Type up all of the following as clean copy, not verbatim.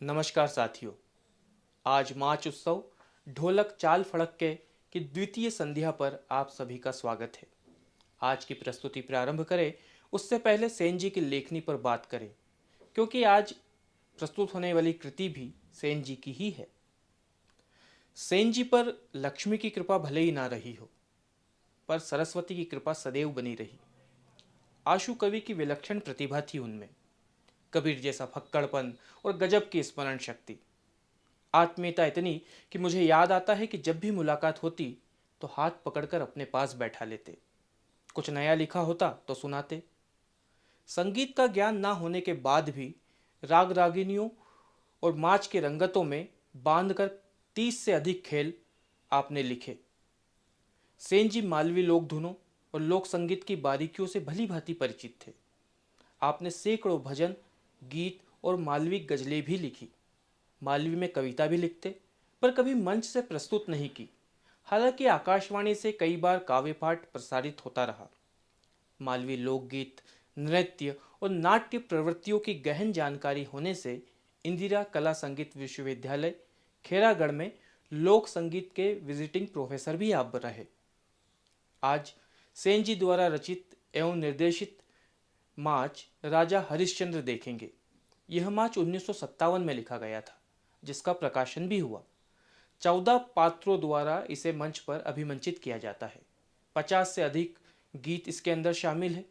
नमस्कार साथियों, आज मार्च उत्सव ढोलक चाल फड़क्के की द्वितीय संध्या पर आप सभी का स्वागत है। आज की प्रस्तुति प्रारंभ करें उससे पहले सेन जी की लेखनी पर बात करें, क्योंकि आज प्रस्तुत होने वाली कृति भी सेन जी की ही है। सेन जी पर लक्ष्मी की कृपा भले ही ना रही हो, पर सरस्वती की कृपा सदैव बनी रही। आशु कवि की विलक्षण प्रतिभा थी उनमें, कबीर जैसा फक्कड़पन और गजब की स्मरण शक्ति, आत्मीयता इतनी कि मुझे याद आता है कि जब भी मुलाकात होती तो हाथ पकड़कर अपने पास बैठा लेते, कुछ नया लिखा होता तो सुनाते। संगीत का ज्ञान ना होने के बाद भी राग रागिनियों और माच के रंगतों में बांधकर 30 से अधिक खेल आपने लिखे। सेन जी मालवी लोक धुनों और लोक संगीत की बारीकियों से भली भांति परिचित थे। आपने सैकड़ों भजन, गीत और मालवी गजलें भी लिखी। मालवी में कविता भी लिखते, पर कभी मंच से प्रस्तुत नहीं की। हालांकि आकाशवाणी से कई बार काव्य पाठ प्रसारित होता रहा। मालवी लोकगीत, नृत्य और नाट्य प्रवृत्तियों की गहन जानकारी होने से इंदिरा कला संगीत विश्वविद्यालय खेरागढ़ में लोक संगीत के विजिटिंग प्रोफेसर भी आप रहे। आज सेन जी द्वारा रचित एवं निर्देशित माच राजा हरिश्चंद्र देखेंगे। यह माच 1957 में लिखा गया था, जिसका प्रकाशन भी हुआ। 14 पात्रों द्वारा इसे मंच पर अभिमंचित किया जाता है। 50 से अधिक गीत इसके अंदर शामिल है।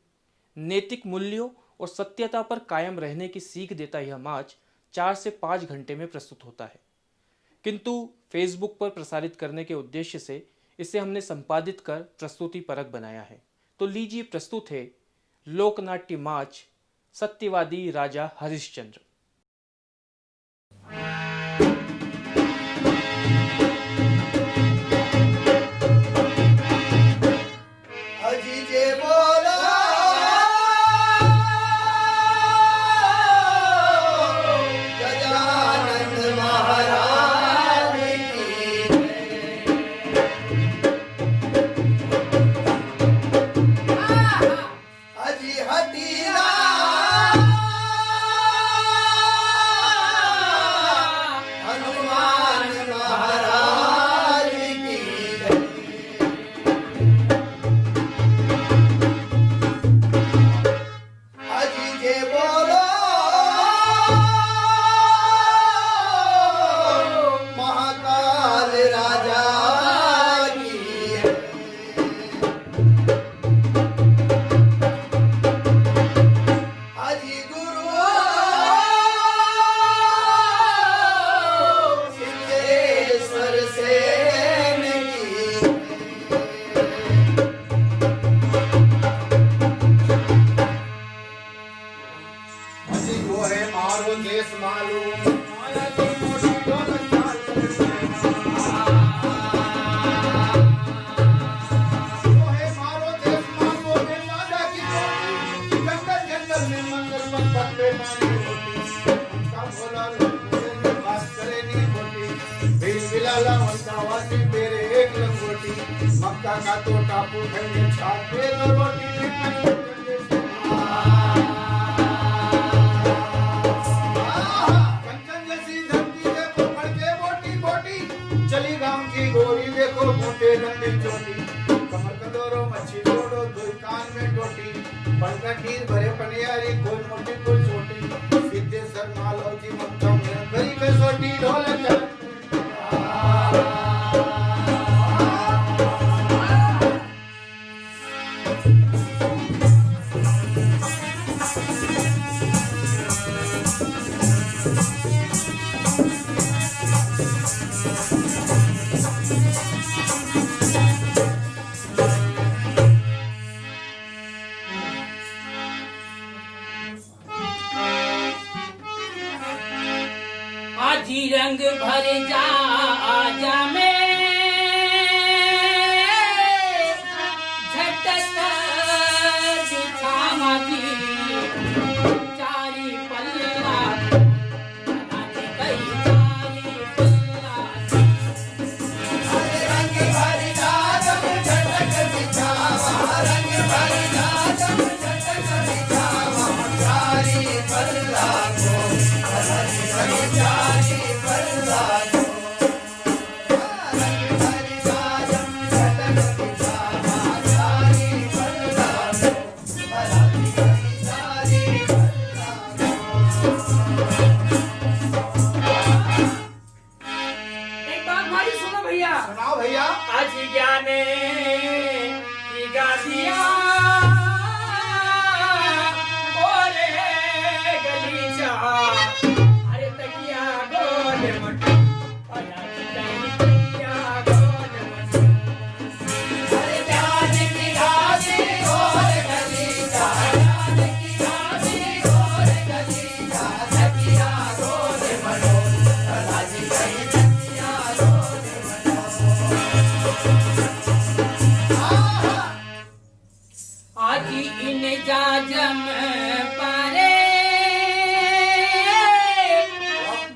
नैतिक मूल्यों और सत्यता पर कायम रहने की सीख देता यह माच 4 से 5 घंटे में प्रस्तुत होता है, किंतु फेसबुक पर प्रसारित करने के उद्देश्य से इसे हमने संपादित कर प्रस्तुति परक बनाया है। तो लीजिए, प्रस्तुत है लोकनाट्य माच सत्यवादी राजा हरिश्चंद्र। मक्का का तो टापू खाएंगे छापे रोटी कंचन जैसी धरती देखो फड़के बोटी बोटी चली गांव की गोरी देखो मोटे लंबी चोटी कमर कदोरो मच्छी जोड़ो दो कान में पंखीर भरे पनियारी कोई मोटी कोई छोटी सिद्धेश्वर मालवजी मक्का में गरी कसोटी ढोलक चल आजी रंग भर जा आजा में झटक बिछावा की चारी पल्ला बनाने गई चारी पल्ला रंग भर जा जब झटक बिछावा रंग भर जा जब झटक बिछावा चारी पल्ला को चारी पल्ला को रंग भर जा जब झटक बिछावा चारी पल्ला को चारी एक बात हमारी सुनो भैया सुनाओ भैया आज ज्ञाने की गादिया बोले गलीचा अरे तकिया गोल मट तकिया गोल मट अरे जान की घाटी और गलीचा जान की घाटी और गलीचा तकिया गोल मनो राजी कहीं तकिया गोल आज इन जाजम पारे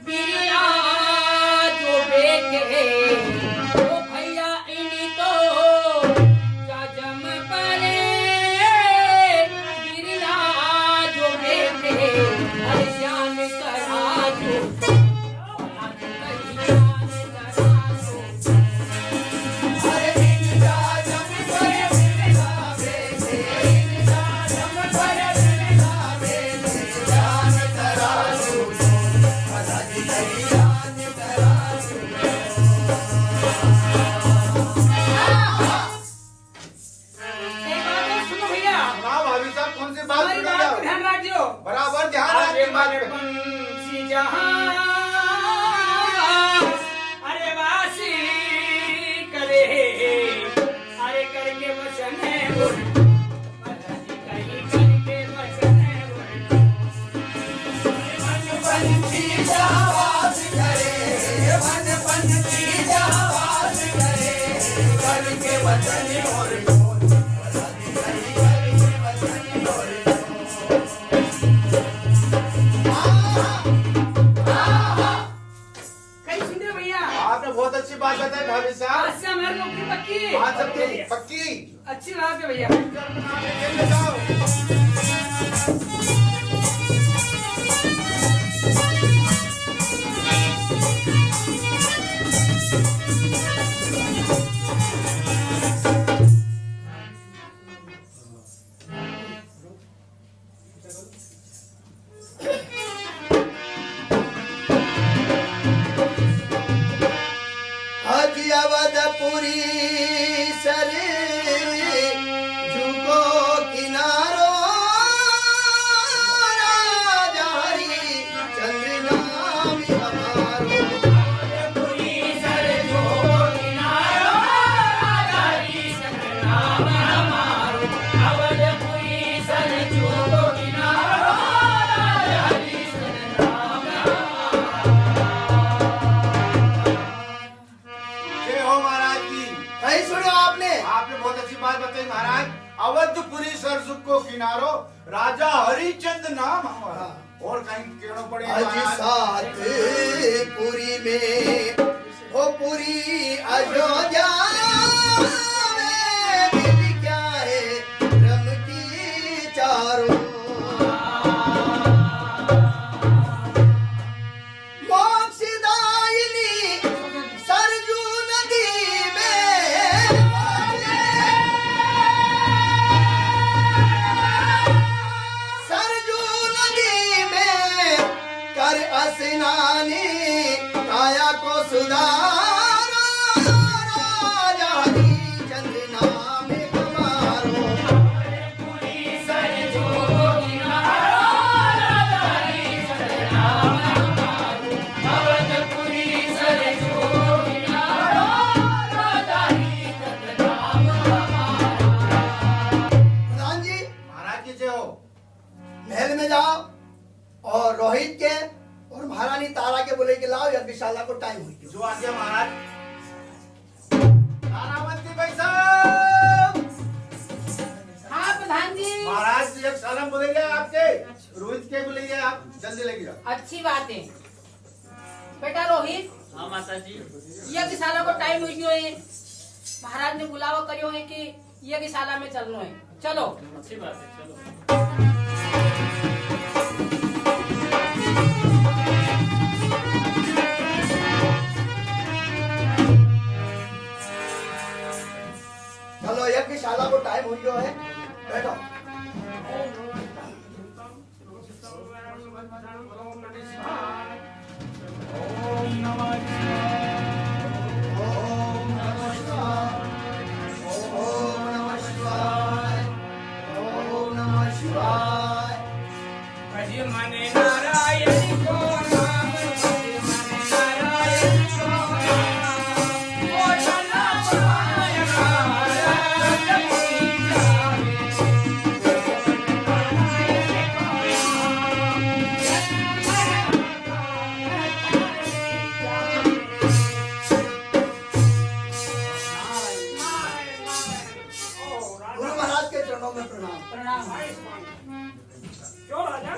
बिरला जो बेटे ओ भैया इन तो जाजम पारे बिरला जो बेटे हर जान करा जो औलाद कहीं जान करा जो अरे इन जाजम पर बिरला बेटे इन जाजम पर बिरला बेटे जान तराजू राजी कहीं जान तराजू एक बात और सुनो भैया हाँ भाभी साहब कौन सी बात हमारी सुन बात को ध्यान रखियो बराबर ध्यान अरे रखिए बात मन पे पंछी जहां अरे वासी करे अरे करके वचन है बोल महाराज कहीं करके वचन है बोल मन पंछी आवाज करे मन पंछी आवाज करे करके वचन और बोल राजी कहीं करके वचन और कहीं सुन रहे भैया आपने बहुत अच्छी बात बताई भाभी साहब आज से हमारी नौकरी पक्की बात सबकी पक्की अच्छी बात है भैया लेके जाओ हज अवधपुरी सर झुको किनारो राजा हरि चंद्र नाम हमारो पूरी सर जो किनारो राजा हरि चंद्र नाम हमारो अवध पूरी सर जो किनारो राजा हरि चंद्र नाम जय हो महाराज की भाई सुनो आपने बहुत अच्छी बात बताई महाराज अवधपुरी सर झुको किनारो राजा हरिचंद नाम हमारा और कहीं केड़ो पड़े आज साथ पुरी में हो पुरी अयोध्या में दिल क्या है रम की चारों मोक्षदायिनी सरजू नदी में में जाओ और रोहित के और महारानी तारा के बोले कि लाओ यज्ञशाला को टाइम हुई जो आ गया महाराज। तारावती भाई साहब। हाँ प्रधान जी। महाराज एक सालम बोलेंगे आपके, रोहित के बोलेंगे, आप जल्दी लेके जाओ। अच्छी बात है बेटा रोहित। हाँ माता जी। यज्ञशाला को टाइम हुई है, महाराज ने बुलावा करियो है कि यज्ञशाला में चलना है। चलो। अच्छी बात है, चलो। चलो यज्ञशाला को टाइम हुई है, बैठो। ओम नमः शिवाय। ओम नमः शिवाय। ओम नमः शिवाय। ओम नमः शिवाय। भज मन नारायण को नाम, भज मन नारायण को नाम। ओ जना माया नारायण की जावे। गुरु महाराज के चरणों में प्रणाम। प्रणाम। क्यों राजा,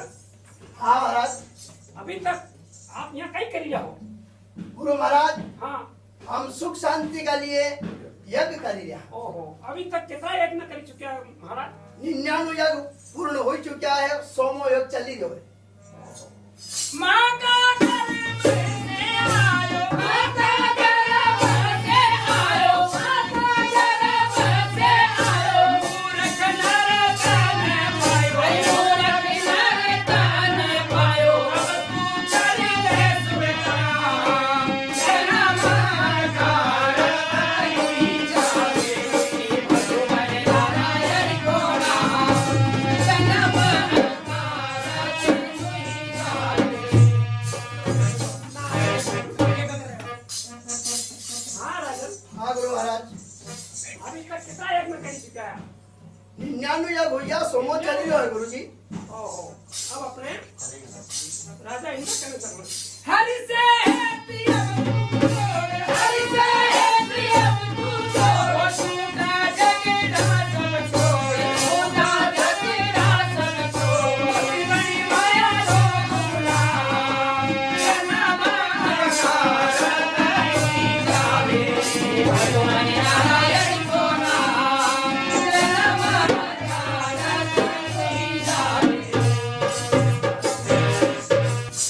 हाँ महाराज। अभी तक आप यहाँ कहीं करी रहो? गुरु महाराज हाँ। हम सुख शांति के लिए यज्ञ करी रहा। ओहो, अभी तक कितना यज्ञ कर चुके हैं महाराज? 99 यज्ञ पूर्ण हो चुका है, 100वां यज्ञ चली गयो है। माँ का गर्भ से आयो, माता गर्भ से आयो, माता गर्भ से आयो। मूर्ख नर तन पायो, मूर्ख नर तन पायो। अब तू चल ले सुबह, जन्म कर हुई जावे। भगवान नारायण को नाम, जन्म कर हुई जावे। हाँ राजन, हाँ गुरु महाराज। अभी तक कितना यज्ञ कर चुका है? 99 यज्ञ हो गया, 100वां चली गयो है गुरु जी। ओहो, अब अपने राजा इनका कहने चलो। हरि से है प्रिय तू जोड़, हरि से है प्रिय तू जोड़। छूटा जगड़ा सब छोड़, छूटा जगड़ा सब छोड़। बड़ी माया रो गुलाम, जन्म कर हुई जावे। भगवान नारायण को नाम, जन्म कर हुई जावे।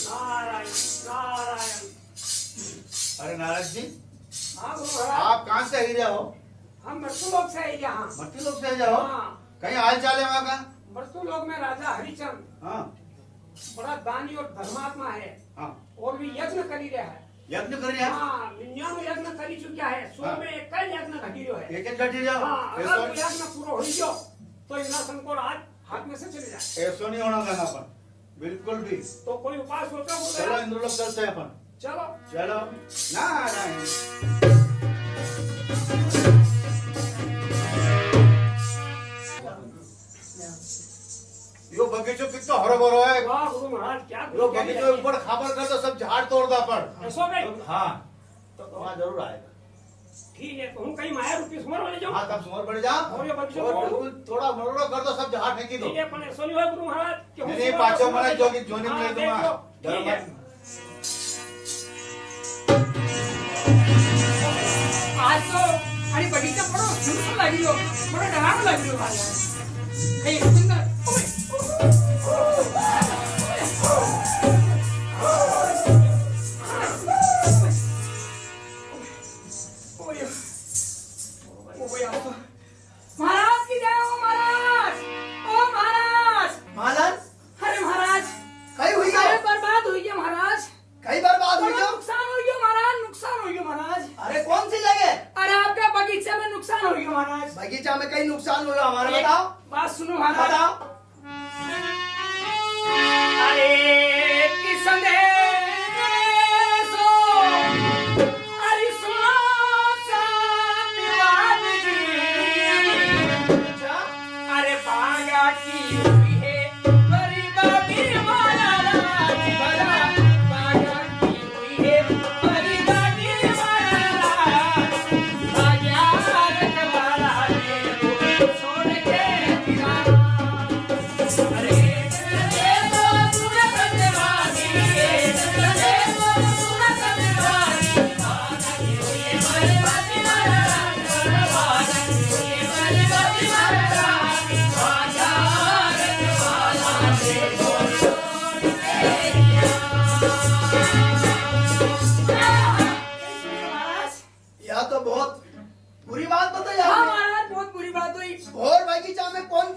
नारायण नारायण। अरे नारायण जी, हाँ गुरु महाराज, आप कहाँ से ही रहे हो? हम मृत्यु लोक से हैं यहाँ। मट्टी लोग से जाओ। हाँ, कहीं हाल चाल है वहाँ का? मृत्यु लोक में राजा हरिचंद हाँ बड़ा दानी और धर्मात्मा है, हाँ। और भी यज्ञ करी रहा है। यज्ञ कर रहे हैं? हाँ, 99 यज्ञ करी चुका है, 100 में एक यज्ञ घटी है। एक एक घटी जाओ। हाँ, अगर वो यज्ञ पूरा हो गयो तो इना संकोर आज हाथ में से चले जाए। ऐसा नहीं होना कहना अपन, बिल्कुल भी। तो कोई उपाय सोचा चलो बोले? इंद्र लोग चलते हैं अपन। चलो। चलो नारायण। यो बगीचो कितना हरो भरो है। वाह गुरु महाराज, क्या यो बगीचो के ऊपर खाबर कर तो सब झाड़ तोड़ दा पर। ऐसो गई? हाँ तो वहाँ जरूर आएगा। ठीक है, तो हम कहीं माया रूपी सुमर वाले जाओ। हाँ तब सुमर पड़ जा। और ये बगीचो और तोड़ दो। बिल्कुल थोड़ा मरोड़ो कर दो, सब झाड़ फेंकी दो। ठीक है, पर ऐसो नहीं हुआ गुरु महाराज कि हम नहीं, नहीं, सुमर पाछो वाले मने जाओ। जोगी जोनी हाँ, में देख तुम्हारा लो। डर ठीक है। मत। आज तो अरे बगीचा बड़ो सुंदर लागियो, बड़ो डरावनो लागियो भाई। ए सुंदर, महाराज की जय हो महाराज। ओ महाराज, महाराज अरे महाराज कहीं हुई अरे गयो? बर्बाद हुई है महाराज। कहीं बर्बाद हुई बड़ा गयो? नुकसान हो गया महाराज, नुकसान हो गया महाराज। अरे कौन सी जगह? अरे आपका बगीचा में नुकसान हो गया महाराज। बगीचा में कहीं नुकसान हुआ हमारा, एक बताओ बात सुनो महाराज। बताओ। अरे कि संदेशो, अरे सुनो सत्यवाद जी। अच्छा अरे बागा की हुई है गरीबा भी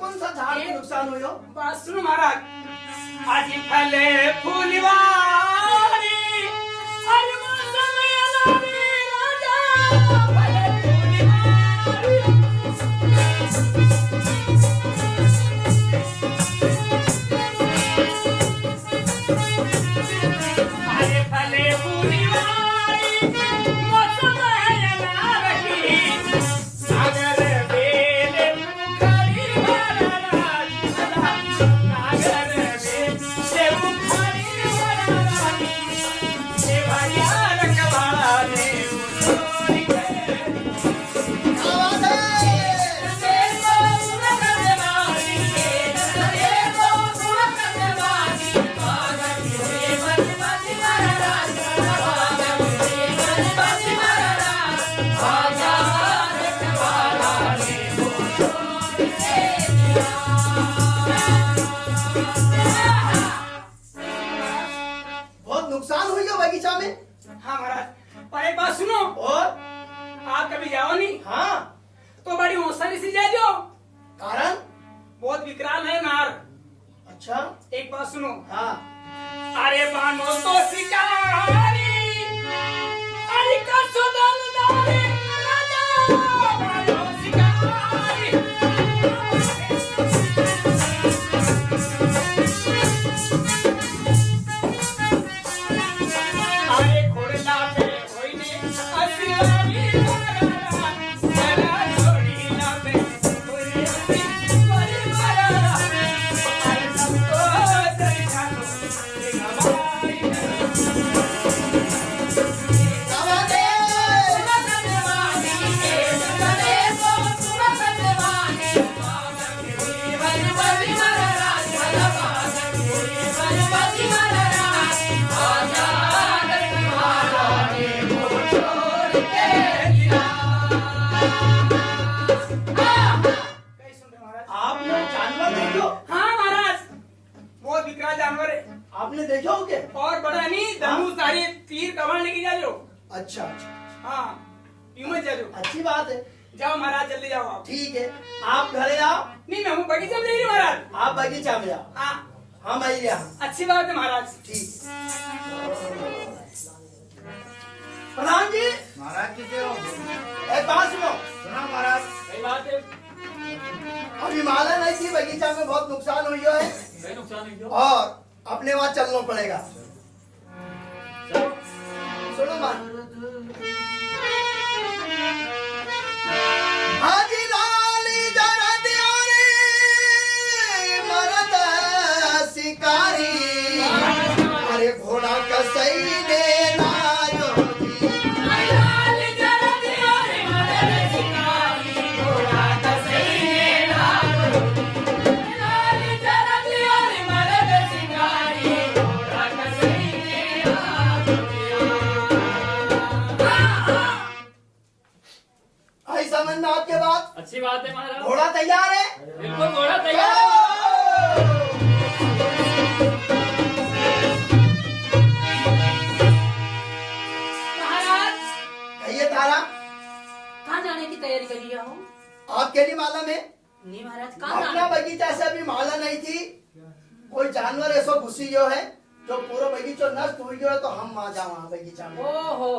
कौन सा झाड़ को नुकसान हुई हो? बात सुनो महाराज। आज फले फूलवारी आज मौसम अलारी राजा फले फूलवारी। आज फले फूलवारी मौसम अलारी सागर बेले खड़ी बरराज सागर बेले खड़ी बरराज देवरिया रखवाले उतोरी के आवाज है। देखो सुरत देवानी देखो सुरत देवानी बागन रे बजबती महाराज बागन रे बजबती महाराज आजा रखवाला रे छोड़ के बहुत नुकसान हुई हो बगीचा में। हाँ महाराज। पर एक बात सुनो, और आप कभी जाओ नहीं हाँ, तो बड़ी होशियारी से जाओ। कारण? बहुत विकराल है नार। अच्छा, एक बात सुनो। हाँ। अरे बानो तो शिकारी अरे का सुदन दारे राजा बानो शिकारी। अरे घोड़ला पे होइने असरानी बरारा जरा घोड़ीला पे होइने असरानी बरारा अरे सब तो तेरी जानो गवाई आवाज है। सुरत देवानी देखो सुरत देवानी बागन रे बजबती महाराज बागन रे बजबती महाराज आजा रखवाला रे छोड़ के कहीं सुन रहे महाराज? आपने जानवर देखो? हाँ महाराज, बहुत विकराल जानवर है आपने देखा हो क्या? और बड़ा नहीं धनुषधारी तीर कमान लेके जा लो। अच्छा अच्छा, हाँ यूं मत जा लो। अच्छी बात है। जाओ महाराज, जल्दी जाओ आप। ठीक है, आप घरे आओ, नहीं मैं हूँ बगीचा में नहीं महाराज। आप बगीचा में आओ, हाँ हम आई यहाँ। अच्छी बात है महाराज। ठीक। प्रधान जी, महाराज जी के हो एक बात सुनो। सुना महाराज। सही बात है। अभी माला नहीं थी, बगीचा में बहुत नुकसान हुई है सही नुकसान है क्यों? और अपने वहाँ चलना पड़ेगा। चलो। सुनो मान। हाजी लाली जरा दियारी मरद शिकारी अरे घोड़ा कसई देना योगी। लाल जरद और मदद शिकारी घोड़ा कसई लाल लाल जरद और मदद शिकारी घोड़ा कसई आई समझ में आपके बात? अच्छी बात है महाराज। घोड़ा तैयार है? बिल्कुल घोड़ा तैयार है। महाराज कहिए तारा, कहाँ जाने की तैयारी कर लिया हो? आपके लिए माला में नहीं महाराज, कहाँ अपना जाना? बगीचा से अभी माला नहीं थी, कोई जानवर ऐसा घुसी जो है जो पूरा बगीचा नष्ट हुई है, तो हम आ जाओ वहाँ बगीचा में। ओ हो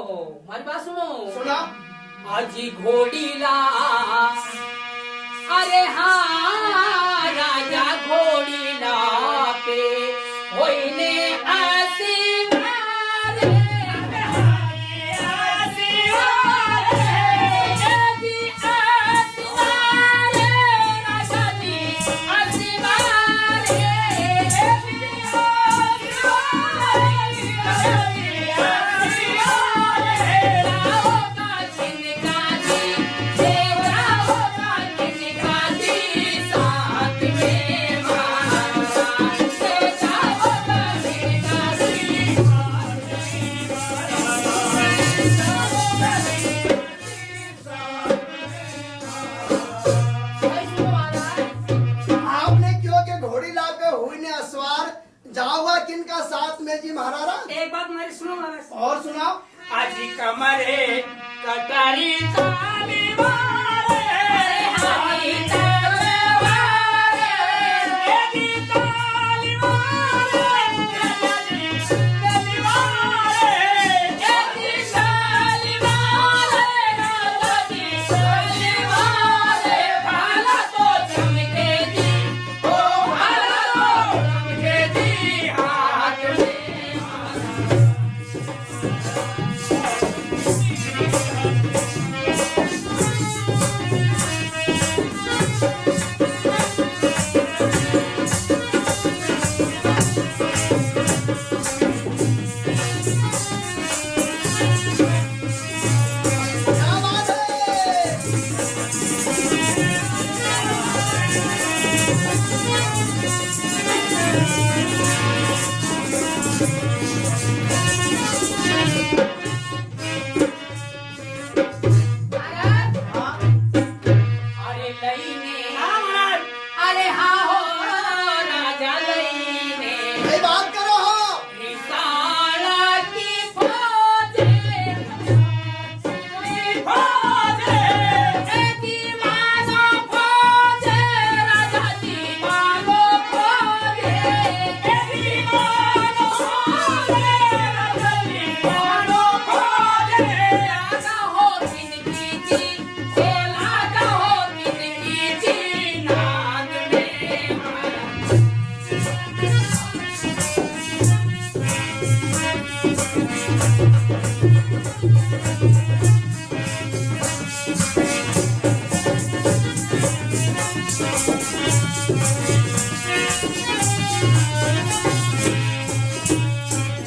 हमारी बात सुनो। सुना? आजी घोड़ी ला अरे हाँ राजा घोड़ी ला पे होइने आशीर्वाद आशीर्वाद जी आशीर्वाद राजा जी आशीर्वाद आपने क्यों के घोड़ी ला के हुई ने असवार जाओगा किनका साथ में जी महाराजा? एक बात हमारी सुनो महाराज। और सुनाओ। आजी कमरे कटारी ताली वाले हरी तलवार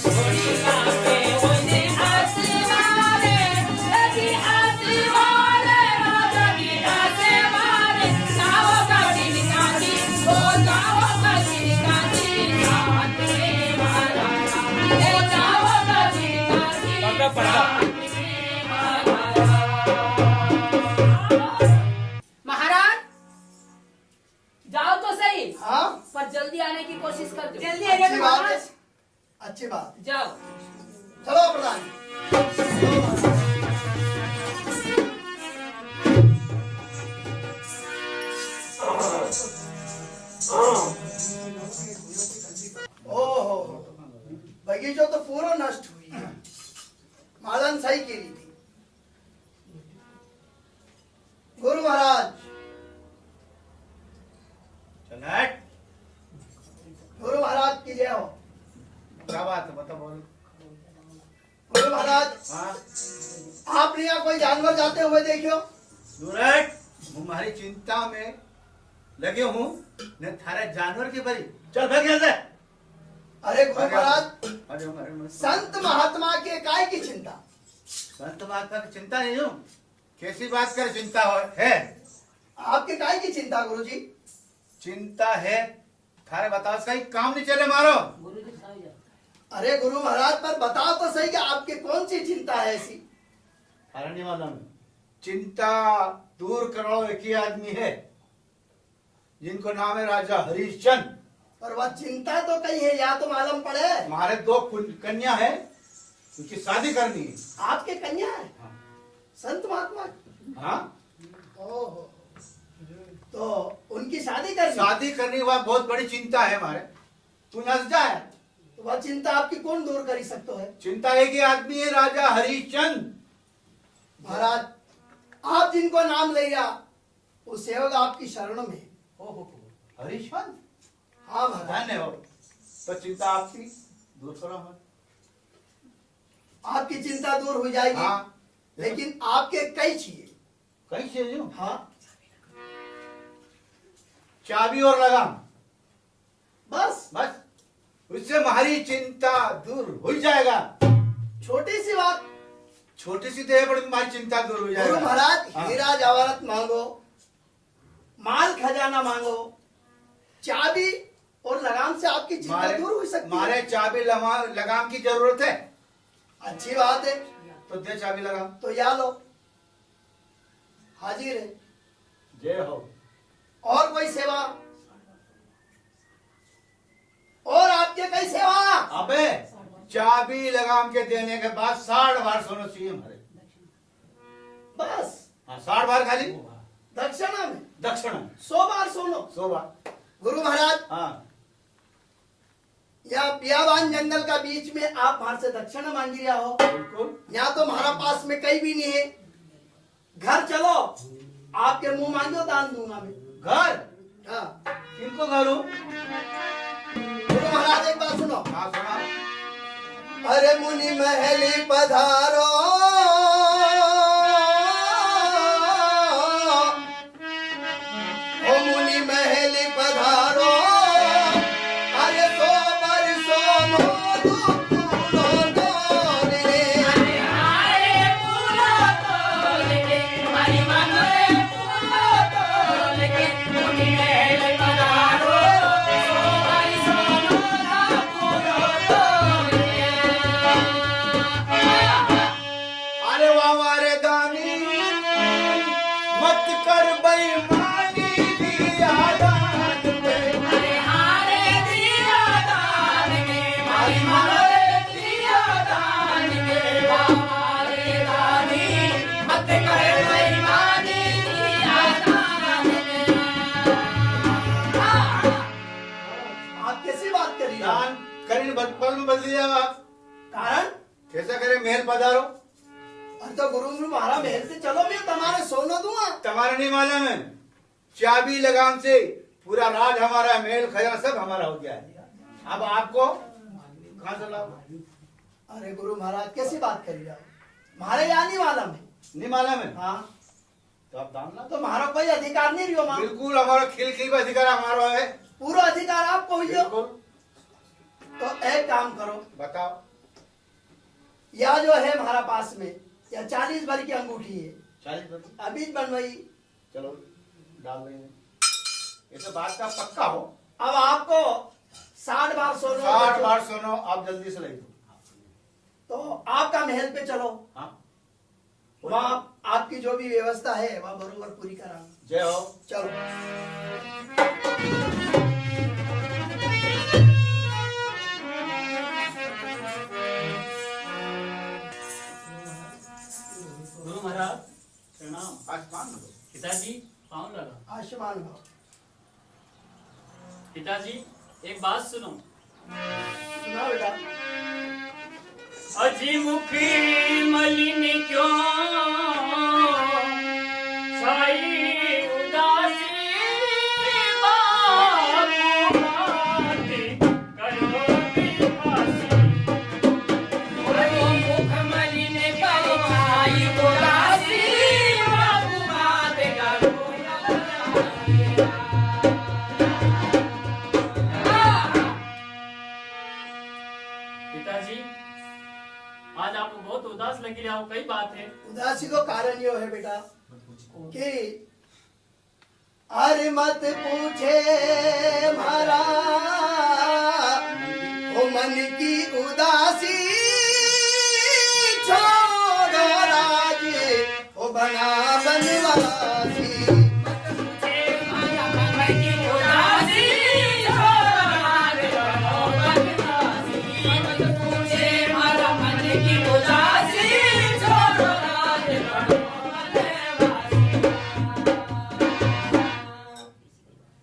थोड़ी काटे ओने आसमाने लगी आसमाने राजा की आसमाने जाओ काटी निकाली ओ जाओ काटी निकाली साथ में महाराजा ओ जाओ काटी निकाली पकड़ा पकड़ा। महाराज जाओ तो सही हाँ पर जल्दी आने की कोशिश कर दो जल्दी अच्छी बात है, अच्छी बात। जाओ चलो प्रधान। ओहो, बगीचो तो पूरा नष्ट हुई है। मालन सही की रही थी। गुरु महाराज, चल हट। गुरु महाराज की जय हो। क्या बात है बता बोल। गुरु महाराज, हाँ आपने यहाँ कोई जानवर जाते हुए देखियो? दूर हट। हमारी चिंता में लगे हूँ न थारे जानवर की बरी। चल भाग यहाँ से। अरे गुरु महाराज, अरे हमारे संत महात्मा के काय की चिंता? संत महात्मा की चिंता नहीं हूँ। कैसी बात कर चिंता है? आपके काय की चिंता गुरु जी? चिंता है थारे बताओ कहीं काम नहीं चले मारो। गुरु जी खाओ जाओ अरे गुरु महाराज, पर बताओ तो सही कि आपके कौन सी चिंता है ऐसी? अरण्य वाला में चिंता दूर करो एक ही आदमी है जिनको नाम है राजा हरिश्चंद्र। पर वह चिंता तो कहीं है, या तो मालूम पड़े। हमारे दो कन्या है उनकी शादी करनी है। आपके कन्या है? संत महात्मा की? हाँ ओहो, तो उनकी शादी करनी? शादी करनी वह बहुत बड़ी चिंता है हमारे। तू नस जाए। तो वह चिंता आपकी कौन दूर कर सकते है? चिंता एक ही आदमी है राजा हरिश्चंद्र। महाराज, आप जिनको नाम लिया वो सेवक आपकी शरण में है। हरिश्चंद्र हाँ महाराज, धन्य हो। तो चिंता आपकी दूर करो हमारी। आपकी चिंता दूर हो जाएगी। हाँ लेकिन आपके कई चाहिए। कहीं से जो हाँ, चाबी और लगाम बस बस उससे हमारी चिंता दूर हो जाएगा। छोटी सी बात। छोटी सी तो है बड़ी हमारी चिंता दूर हो गुरु जाएगा। महाराज, हाँ। हीरा जवाहरत मांगो, माल खजाना मांगो, चाबी और लगाम से आपकी चिंता मारे दूर हो सकती है। मारे चाबी लगाम की जरूरत है अच्छी बात है, तो दे चाबी लगाम। तो या लो, हाजिर है। जय हो। और कोई सेवा? और आपके कई सेवा? अबे चाबी लगाम के देने के बाद 60 बार सोना चाहिए हमारे। बस हाँ 60 बार खाली दक्षिणा में दक्षिणा 100 बार सोनो। 100 बार। गुरु महाराज, हाँ या बियाबान जंगल का बीच में आप वहां से दक्षिणा मांग रहा हो। बिल्कुल। यहाँ तो हमारा पास में कहीं भी नहीं है। घर चलो, आपके मुंह मांगो, दान दूंगा मैं। घर हाँ किनको घर हूँ? गुरु महाराज, एक बात सुनो। हाँ सुना। अरे मुनि महली पधारो, ओ मुनि महली पधारो, अरे 100 बरसों मोदू रे। हरे पूरा तोल के हरि मंगले पूरा तोल के मुनि महल पधारो हरि सोनो धा पूरा तोल अरे वाह हमारे दानी मत कर बेईमानी दिया दान पे। के हारे दिया दान के हरि मंगले दिया दान के हमारे दानी मत करे बेईमानी दिया दान के। आप कैसी बात करी? दान करीन बचपन में बदल जाएगा। कारण? कैसा करे महल पधारो? अरे तो गुरु महाराज महल से चलो, मैं तुम्हारे सोना दूंगा। तुम्हारा नहीं मालूम है चाबी लगाम से पूरा राज हमारा महल खजाना सब हमारा हो गया है। अब आपको कहाँ से लाओ? अरे गुरु महाराज, कैसी बात करी आप? हमारे यहाँ नहीं मालूम है। नहीं मालूम है हाँ, तो आप दान लाओ। तो हमारा कोई अधिकार नहीं रियो मां। बिल्कुल हमारा खिल खिल का अधिकार हमारा है। पूरा अधिकार आपको ही हो। बिल्कुल। तो एक काम करो, बताओ। या जो है हमारा पास में या 40 भर की अंगूठी है, 40 बता। अभी बनवाई। चलो डाल देंगे। ये तो बात का पक्का हो। अब आपको 60 बार सोना 60 बार सुनो, आप जल्दी से ले दो। तो आपका महल पे चलो, हाँ वहाँ आपकी जो भी व्यवस्था है वह बरोबर पूरी करा। जय हो। चलो। गुरु महाराज प्रणाम। आसमान में दो। पिताजी पाँव लगा। आयुष्मान भव। पिताजी एक बात सुनो। सुना बेटा। अजी मुखी मलिन क्यों छाई उदासी बाबू बातें करो विकासी। ओ मुख मलिन कर छाई उदासी बाबू बात करो। पिताजी आज आपको बहुत उदास लगी रहा हो, कई बात है। उदासी को कारण यो है बेटा कि अरे मत पूछे मारा हो मन की उदासी, छोड़ो राज हो बना बनवासी।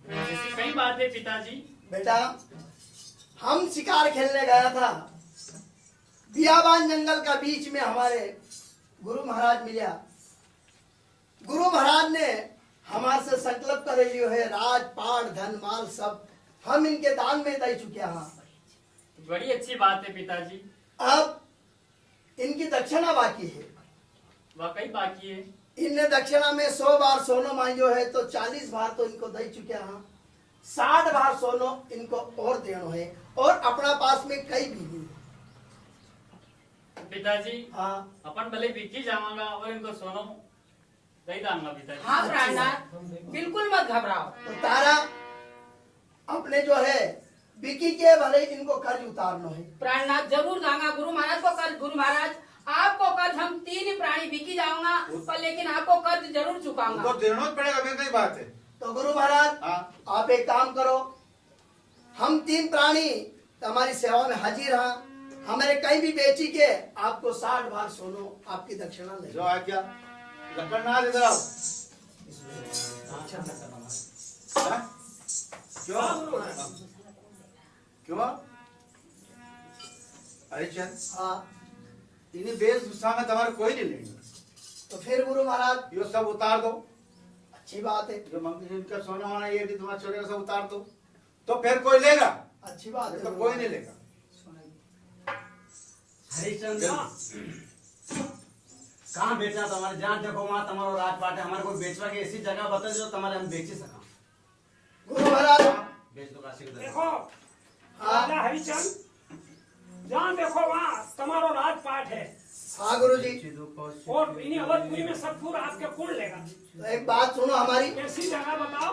ऐसी कई बात है पिताजी। बेटा हम शिकार खेलने गया था, बियाबान जंगल का बीच में हमारे गुरु महाराज मिला। गुरु महाराज ने हमारे से संकल्प कर लियो है, राज पाट धन माल सब हम इनके दान में दे चुके हैं। बड़ी अच्छी बात है पिताजी। अब इनकी दक्षिणा बाकी है। वाकई बाकी है। इनने दक्षिणा में 100 बार सोनो मांगो है, तो 40 बार तो इनको दे चुके हैं। 60 बार सोनो इनको और देनो है, और अपना पास में कई बीवी है। पिताजी हाँ अपन भले बिकी जाऊंगा और इनको सोनो दे दूंगा पिताजी। हाँ प्राणनाथ, बिल्कुल मत घबराओ। तो तारा अपने जो है बिकी के भले इनको कर्ज उतारना है। प्राणनाथ जरूर जाऊंगा। गुरु महाराज को कर्ज, गुरु महाराज आपको कर्ज हम 3 प्राणी बिकी जाऊंगा, पर लेकिन आपको कर्ज जरूर चुकाऊंगा। उनको देना ही पड़ेगा, मैं कई बात है। तो गुरु महाराज हाँ। आप एक काम करो, हम 3 प्राणी हमारी सेवा में हाजिर हैं। हमारे कहीं भी बेची के आपको 60 बार सोनो आपकी दक्षिणा ले। जो आ क्या लकड़नाथ इधर आओ। हाँ? क्यों क्यों अरे चंद हाँ इन्हीं वेशभूषा में तुम्हारे कोई नहीं लेंगे। तो फिर गुरु महाराज ये सब उतार दो। अच्छी बात है, जो मंगनी इनका सोना होना ये कि तुम्हारा छोटे सब उतार दो, तो फिर कोई लेगा। अच्छी बात है। तो कोई नहीं लेगा। हरिचंद्र कहाँ बेचना तुम्हारे? जहाँ देखो वहाँ तुम्हारा राजपाट है। हमारे को बेचवा के ऐसी जगह बता जो तुम्हारे हम बेच सका। गुरु महाराज बेच दो काशी को। देखो राजा हरिचंद, जहाँ देखो वहाँ तुम्हारा राजपाट है, हाँ गुरु जी। और इन्हीं अवधपुरी में सब पूरा आपके कौन लेगा? तो एक बात सुनो हमारी, ऐसी जगह बताओ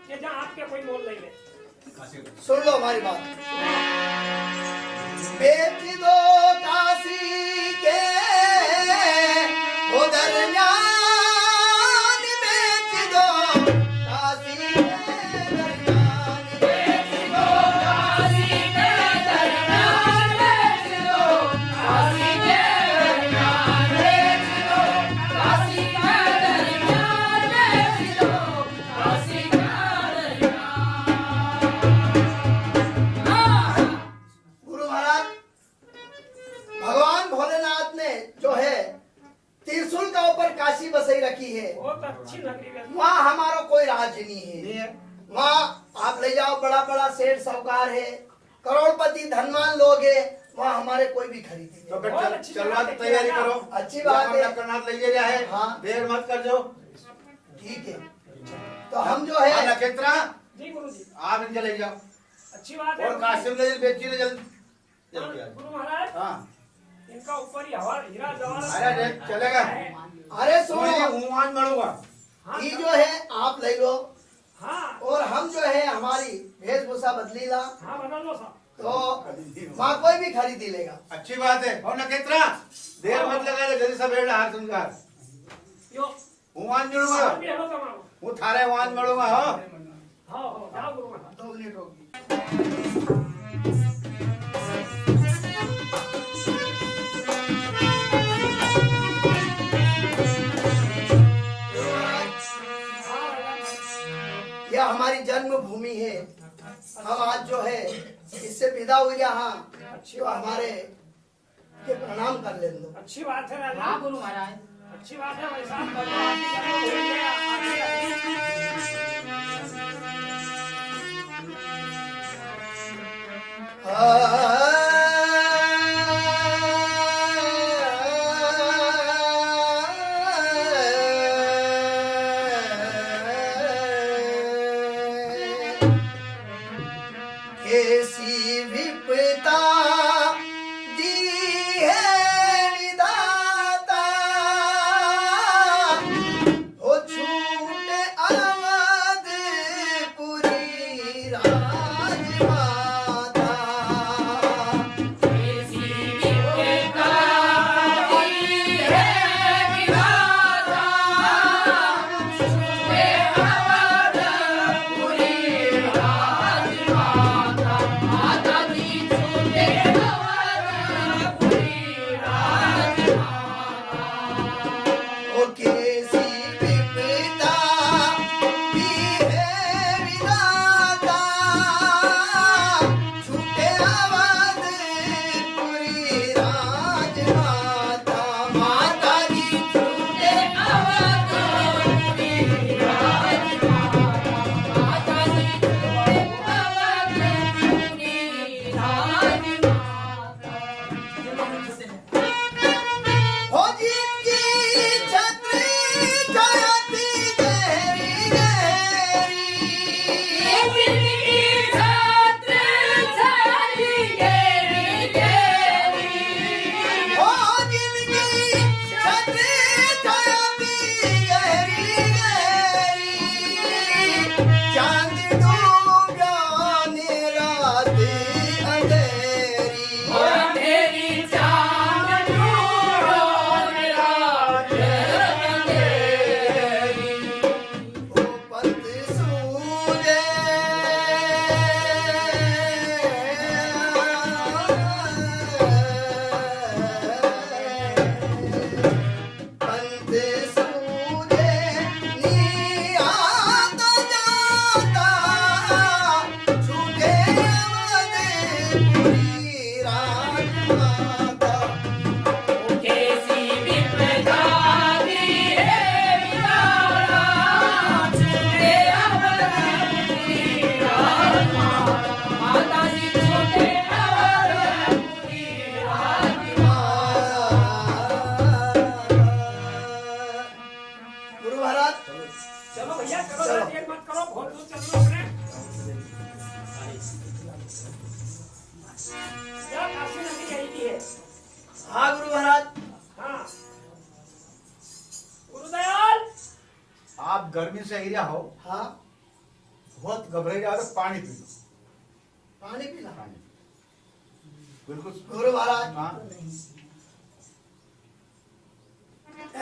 कि जहाँ आपके कोई मोल नहीं ले। काशी को। सुन लो हमारी बात। बेच दो काशी के वो दरमियान, बेच दो काशी के दरमियान, बेच दो काशी के दरमियान, बेच दो काशी के दरमियान, बेच दो काशी के दरमियान, बेच दो काशी के दरमियान। गुरु महाराज भगवान भोलेनाथ ने जो है त्रिशूल का ऊपर काशी बसाई रखी है, बहुत अच्छी नगरी है। वहाँ हमारा कोई राज नहीं है। वहाँ आप ले जाओ, बड़ा बड़ा सेठ साहूकार है, करोड़पति धनवान लोग है, वहाँ हमारे कोई भी खरीदे तो नहीं। फिर चलवा की तैयारी करो। अच्छी बात है। लकड़नाथ ले जा है। हाँ। देर मत कर जाओ। ठीक है, तो हम जो है नक्षत्रा जी गुरुजी। आप इनके ले जाओ अच्छी बात है और कासिम ले बेची ले जल्दी जल्दी आ जाओ। गुरु महाराज हाँ इनका ऊपर ही हवा हीरा जवाहरात अरे चलेगा अरे तो ये सुनो, हुमान मरूंगा हाँ ये जो है आप ले लो हाँ और हम जो है हमारी वेशभूषा बदली ला हाँ बदल लो साहब। तो वहाँ कोई भी खरीदी लेगा। अच्छी बात है और ना कितना देर मत लगा ले जल्दी सब बैठ हाथ सुनकर यो हुमान जुड़ूंगा साहब भी हलो तमाम। वो थारे हुमान मरूंगा हो हाँ जाओ गुरु महाराज। 2 मिनट होगी। हाँ महाराज। यह हमारी जन्मभूमि है। हम आज जो है इससे विदा हुए यहाँ तो हमारे के प्रणाम कर ले दो। अच्छी बात है राजा। हाँ गुरु महाराज। अच्छी बात है वैसा आप करो, आगे करो, भूल गया, आगे आगे। कैसी विपदा दी है विधाता, हो छूटे अवधपुरी राजमाता। ओ कैसी विपदा दी है विधाता, छूटे अवधपुरी राजमाता। माता जी छूटे हो जिनकी छत्री छाती गहरी गहरी, हो जिनकी छत्री छाती गहरी गहरी, चांद डूबा रात अंधेरी। ओ पंत सूरे पंत सूरे निहाता जाता, छूटे अवधपुरी राजमाता। गुरु महाराज चलो भैया चलो, चलो। देर मत करो, बहुत दूर चल लो अपने। क्या काशी नदी गई थी है? हाँ गुरु महाराज। हाँ गुरुदयाल। आप गर्मी से एरिया हो हाँ बहुत घबराई जाओ तो पानी पी लो पानी पीला। पानी बिल्कुल गुरु महाराज हाँ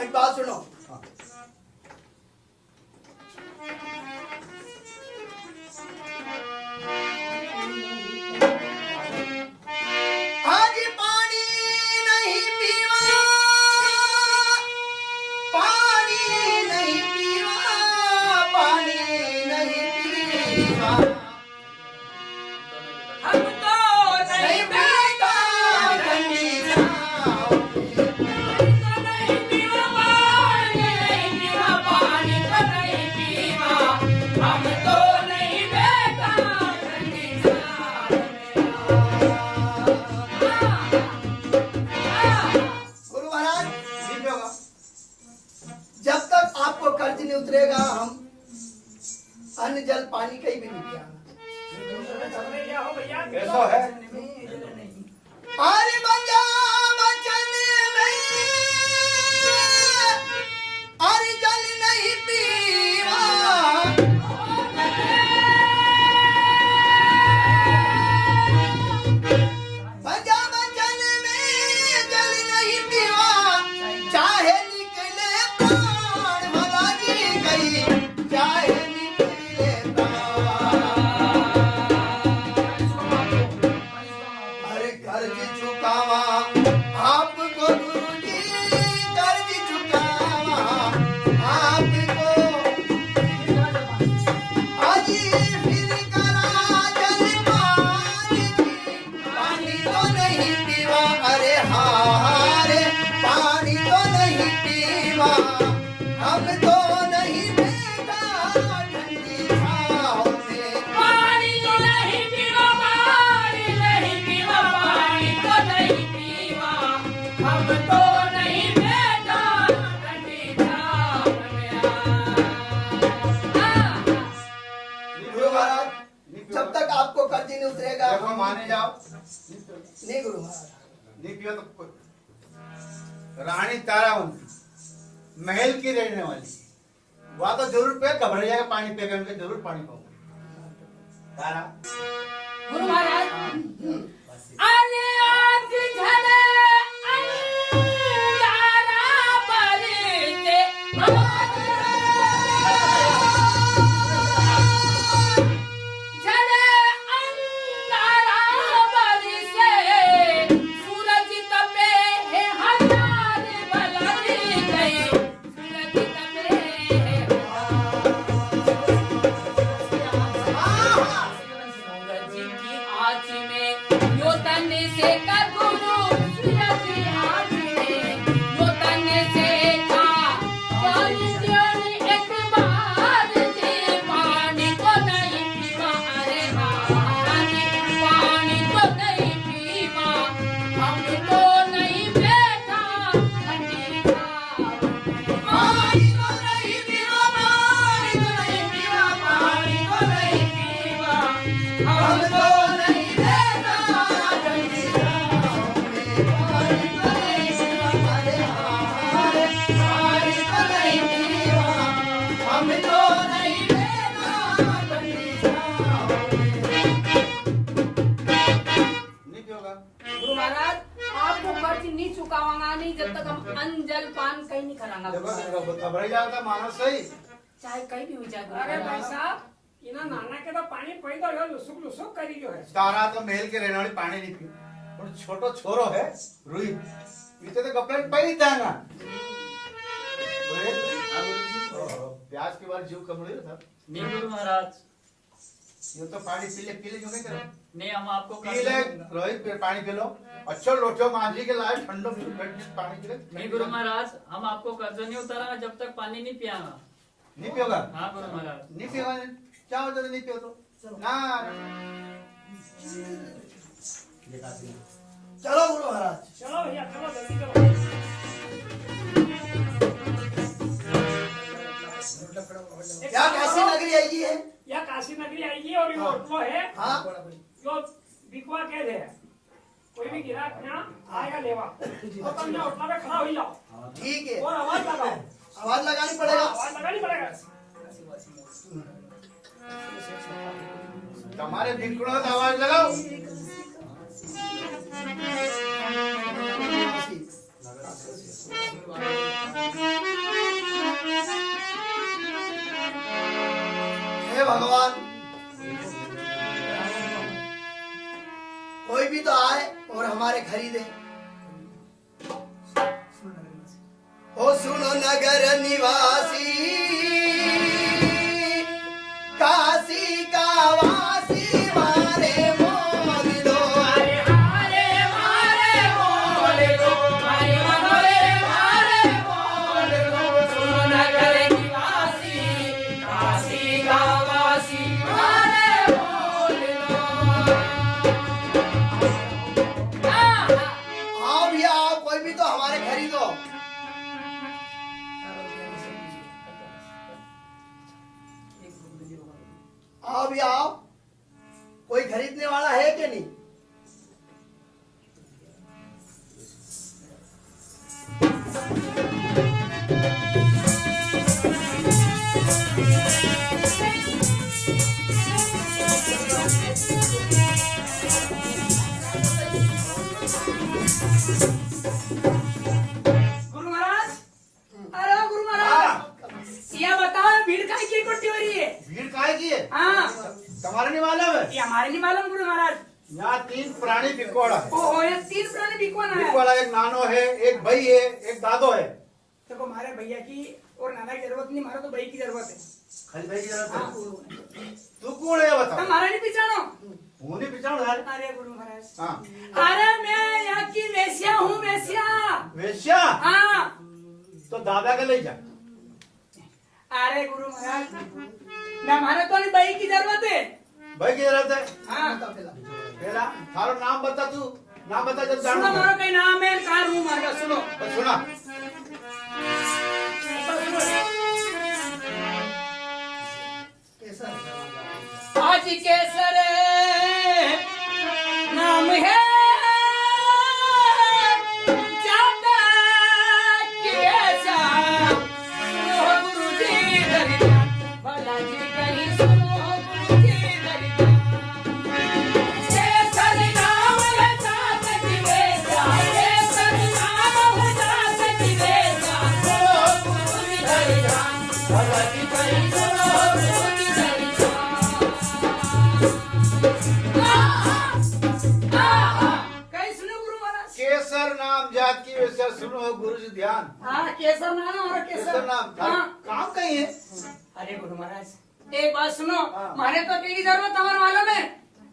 एक बात सुनो। हाँ। आज पानी नहीं पीवा, पानी नहीं पीवा, पानी नहीं पीवा। हम तो नहीं पीता ठंडी छाँव की। तो है अरे बजा बचन में अरे जल नहीं पीवा बजा बचन में जल नहीं पीवा चाहे निकले प्राण भला जी गई चाहे निकले प्राण अरे कर्ज चुकावा आपको गुरुजी कर्ज चुकावा आपको अजी फिर करा जल पानी तो नहीं पीवा अरे हारे पानी तो नहीं पीवा हम तो नहीं बेटा ठंडी छाँव में पानी तो नहीं पीवा, पानी नहीं पीवा, पानी तो नहीं पीवा, हम तो नहीं बेटा ठंडी छाँव में गुरु महाराज जब तक आपको कर्ज नहीं उतरेगा देखो माने जाओ नहीं गुरु महाराज नहीं पियो तो रानी तारावंती महल की रहने वाली वहां तो जरूर पे घबरा जाएगा पानी पेगा उनके जरूर पानी पाऊंगा तारा गुरु महाराज अरे आज झले अंगारा बरसे झले अंगारा बरसे सूरज तपे है हजार बलरी गए सूरज तपे है सूरज की आँच में यो तन से का गुरु सूरज की आँच में यो तन से का पानी देनी एक बार से पानी तो नहीं पीवा अरे हानी पानी तो नहीं पीवा हम तो नहीं बैठा ठंडी छाँव में। पानी तो नहीं पीवा, पानी तो नहीं पीवा, पानी तो नहीं पीवा, हम तो नहीं बैठा ठंडी छाँव में। पानी तो नहीं पीवा, अरे हारे पानी तो नहीं पीवा, हम तो नहीं बैठा ठंडी छाँव में। नहीं पियोगा गुरु महाराज आपको कर्ज नहीं चुकावांगा नहीं जब तक हम अन्न जल पान कहीं नहीं करांगा गुरु महाराज। देखो घबरा जाता मानो सही चाहे कहीं भी हो जाए गुरु अरे भाई महाराज। साहब इना नाना के तो पानी पैदा हो लुसुक लुसुक करी जो है तारा तो महल के रहने वाली पानी नहीं पी और छोटो छोरो है रुई पीते तो कपड़े पहन ही था ना प्याज के बाद जीव कमड़े था नहीं गुरु महाराज, ये तो पानी पी ले क्यों नहीं करे नहीं हम आपको पी ले रोहित पानी पी लो अच्छा लोटो मांझी के लाए ठंडो पानी पी ले नहीं गुरु महाराज, हम आपको कर्ज नहीं उतारा जब तक पानी नहीं पियागा। नहीं पियोगा हाँ गुरु महाराज। नहीं पियोगा क्या होता है नहीं पियो तो ना चलो गुरु महाराज चलो भैया चलो जल्दी चलो क्या कैसी नगरी आई है या काशी नगरी आएगी और यो वो है हाँ यो बिकवा कह दे कोई भी गिराक यहाँ आएगा लेवा तो तुम यहाँ उठना पे खड़ा हो जाओ ठीक है और आवाज लगाओ आवाज लगानी पड़ेगा आवाज लगानी पड़ेगा तुम्हारे बिकड़ों तो आवाज लगाओ हे भगवान कोई भी तो आए और हमारे खरीदे ओ सुनो नगर निवासी काशी का वासी मारे मोल लो अरे हारे मारे बोल दो, अरे मनोरे मारे बोल दो, सुनो नगर निवासी, काशी का वासी मारे बोल दो। आओ भैया आओ कोई भी तो हमारे खरीदो आओ भैया आओ कोई खरीदने वाला है कि नहीं प्रणाम गुरु महाराज। यहाँ 3 प्राणी बिकवाड़ा है। ओहो, ये 3 प्राणी बिकवाना है। बिकवाड़ा एक नानो है, एक भाई है, एक दादो है। देखो हमारे भैया की और नाना की जरूरत नहीं, हमारा तो भाई की जरूरत है। खाली भाई की जरूरत हाँ, है। गुरु। तू कौन है बता? हमारा नहीं पहचानो। हूँ नहीं पहचान यार। अरे गुरु महाराज, हाँ। अरे मैं यहाँ की वेश्या हूँ, वेश्या। वेश्या? हाँ। तो दादा के ले जा। अरे गुरु महाराज, मैं हमारे तो नहीं भाई की जरूरत है। भाई की जरूरत है? हाँ। तेरा थारो नाम बता, तू नाम बता जब सुनो, जानूंगा। हमारा कहीं नाम है, कहाँ रूम मार का सुनो। बस सुना। आज केसर नाम है जाता कैसा सुनो गुरु जी दरिद्र भला जी कहीं सुनो गुरु जी दरिद्र केसर नाम है जाता कैसा केसर नाम है जाता कैसा सुनो गुरु जी दरिद्र भला जी कहीं सुनो गुरु जी दरिद्र कहीं सुनो गुरु महाराज। केसर नाम जात की वेश्या सुनो गुरु जी ध्यान। हाँ, केसर नाम और केसर केसर नाम हाँ। काम कहीं है? अरे गुरु महाराज, एक बात सुनो, हाँ। मारे तो की जरूरत हमारे मालूम है,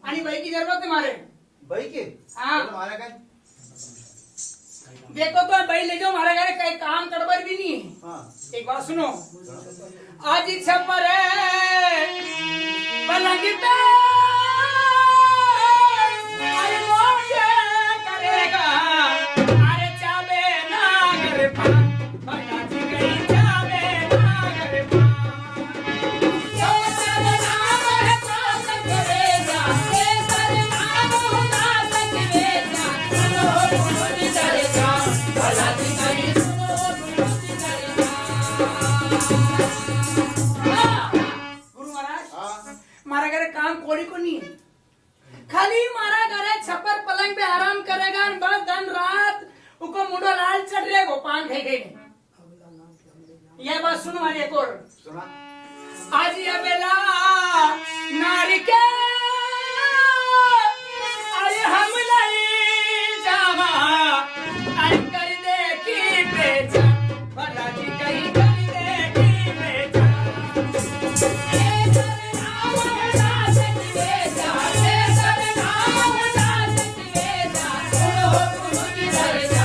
आणि भाई की जरूरत है मारे। भाई की? हाँ। तो हमारे कहीं? देखो तो भाई ले जाओ, हमारे घर कहीं काम गड़बड़ भी नहीं है। हाँ। एक बात सुनो, आज छपर है पलंग पे अरे मोजे करेगा, अरे चाबे ना करे पान, भला जी गई चाबे ना करे पान। केसर नाम है जात करेगा, केसर नाम है जात करेगा, सुनो गुरु जी दरिद्र भला जी गई सुनो गुरु जी दरिद्र। गुरु महाराज, हाँ। मारा घर काम कोड़ी को नहीं है, खाली मारा घर छप्पर पलंग पे आराम करेगा, बस दिन रात उको मुंडो लाल चढ़ रहे गो पान खाई गई। यह बात सुनो हमारी एक और। सुना। आज ये बेला नारी के अरे हम लाई जावा अरे कर दे की पहचान, भला जी कहीं कर दे की पहचान। केसर नाम है जात कैसा, केसर नाम है जात कैसा, सुनो गुरु जी दरिद्र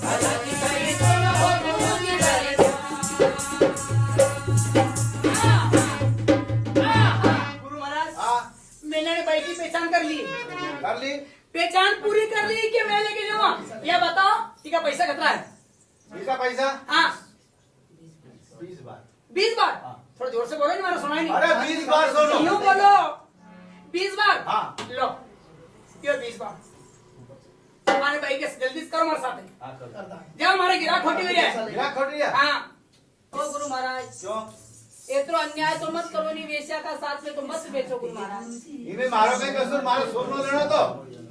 भला जी कहीं सुनो गुरु जी दरिद्र। गुरु महाराज, हाँ। मैंने भाई की पहचान कर ली, कर ली? पहचान पूरी कर ली कि मैं लेके जाऊँ? यह बताओ, ठीक है पैसा कितना है? इसका पैसा? हाँ 20 बार। 20 बार। हाँ। थोड़ा जोर से बोलो, नहीं मेरा सुनाई नहीं। अरे 20 बार सुनो। यूं बोलो, 20 बार। हाँ। लो ये 20 बार हमारे भाई के जल्दी से करो हमारे साथ है। हाँ, कर। जाओ, हमारे गिराक खोटी हुई है। मेरा खोट लिया? हाँ। ओ गुरु महाराज, क्यों? इतना अन्याय तो मत करो, नहीं वेश्या का साथ में तो मत बेचो गुरु महाराज। इनमें मारो कहीं कसूर, मारो सोनो लेना तो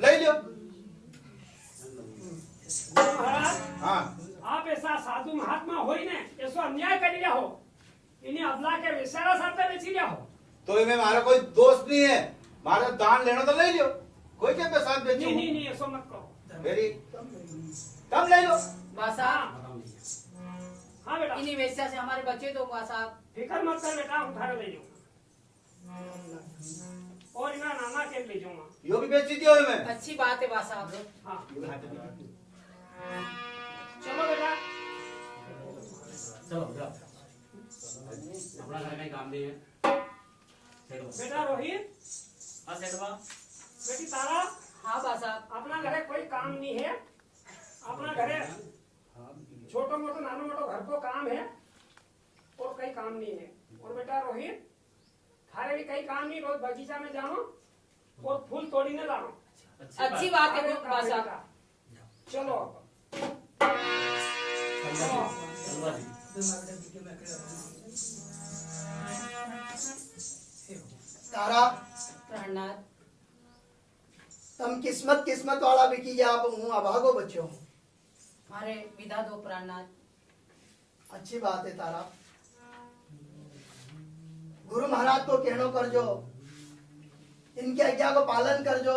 ले लो। गुरु महाराज, हाँ। आप ऐसा साधु महात्मा हो ही ने, ऐसा अन्याय कर लिया हो, इन्हें अबला के विचारा साथ में बेची लिया हो। तो इनमें मारा कोई दोस्त नहीं है, मारा दान लेना तो ले लो, कोई क्या पे साथ बेचो? नहीं ऐसा मत करो। मेरी कम ले लो। बासा, हाँ बेटा, इन्हीं वेश्या से हमारे बच्चे तो बासा। फिकर मत कर बेटा, हम थारे ले जाऊंगा और इन्हें नाना के ले जाऊंगा। यो भी बेची दियो इनमें। अच्छी बात है बासा। हाँ चलो बेटा, चलो जाओ, अपना घर में काम नहीं है। बेटा रोहित, हाँ सेठवा। बेटी तारा, हाँ बासा। अपना घरे कोई काम नहीं है, अपना घरे छोटो मोटो नानो मोटो घर को काम है और कई काम नहीं है। और बेटा रोहित, थारे भी कई काम नहीं, रोज बगीचा में जाओ और फूल तोड़ने लाओ। अच्छी बात है आगे गुरु काम बासा। बेटा। चलो चलवा दी। तारा, प्राणनाथ, तम किस्मत किस्मत वाला बिकी जा, आप हूँ अभागो बच्चों। हमारे विदा दो प्राणनाथ। अच्छी बात है तारा। गुरु महाराज को कहनो कर जो इनके आज्ञा को पालन कर जो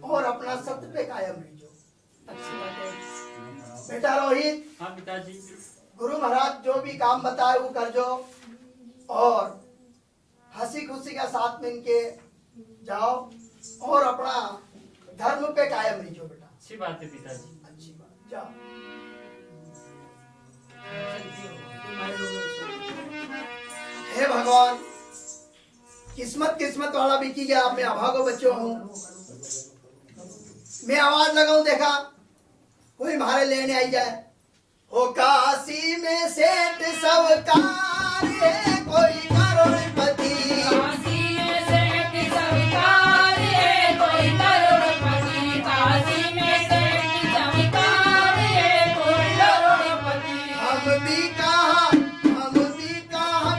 और अपना सत्य पे कायम रहियो। अच्छी बात है बेटा रोहित। हाँ पिताजी। गुरु महाराज जो भी काम बताए वो कर जो और हंसी खुशी का साथ में इनके जाओ और अपना धर्म पे कायम रहियो बेटा। अच्छी बात है पिताजी। अच्छी बात, जाओ। हे भगवान, किस्मत वाला बिकी गया। मैं अभागो बच्चों हूँ। मैं आवाज लगाऊं, देखा कोई हमारे लेने आई जाए। हो काशी में सेठ सब कार्य कोई करोड़पति। काशी में सेठ सविकार है कोई करोड़पति। काशी में सेठ सविकार है कोई करोड़पति। हम भी कहाँ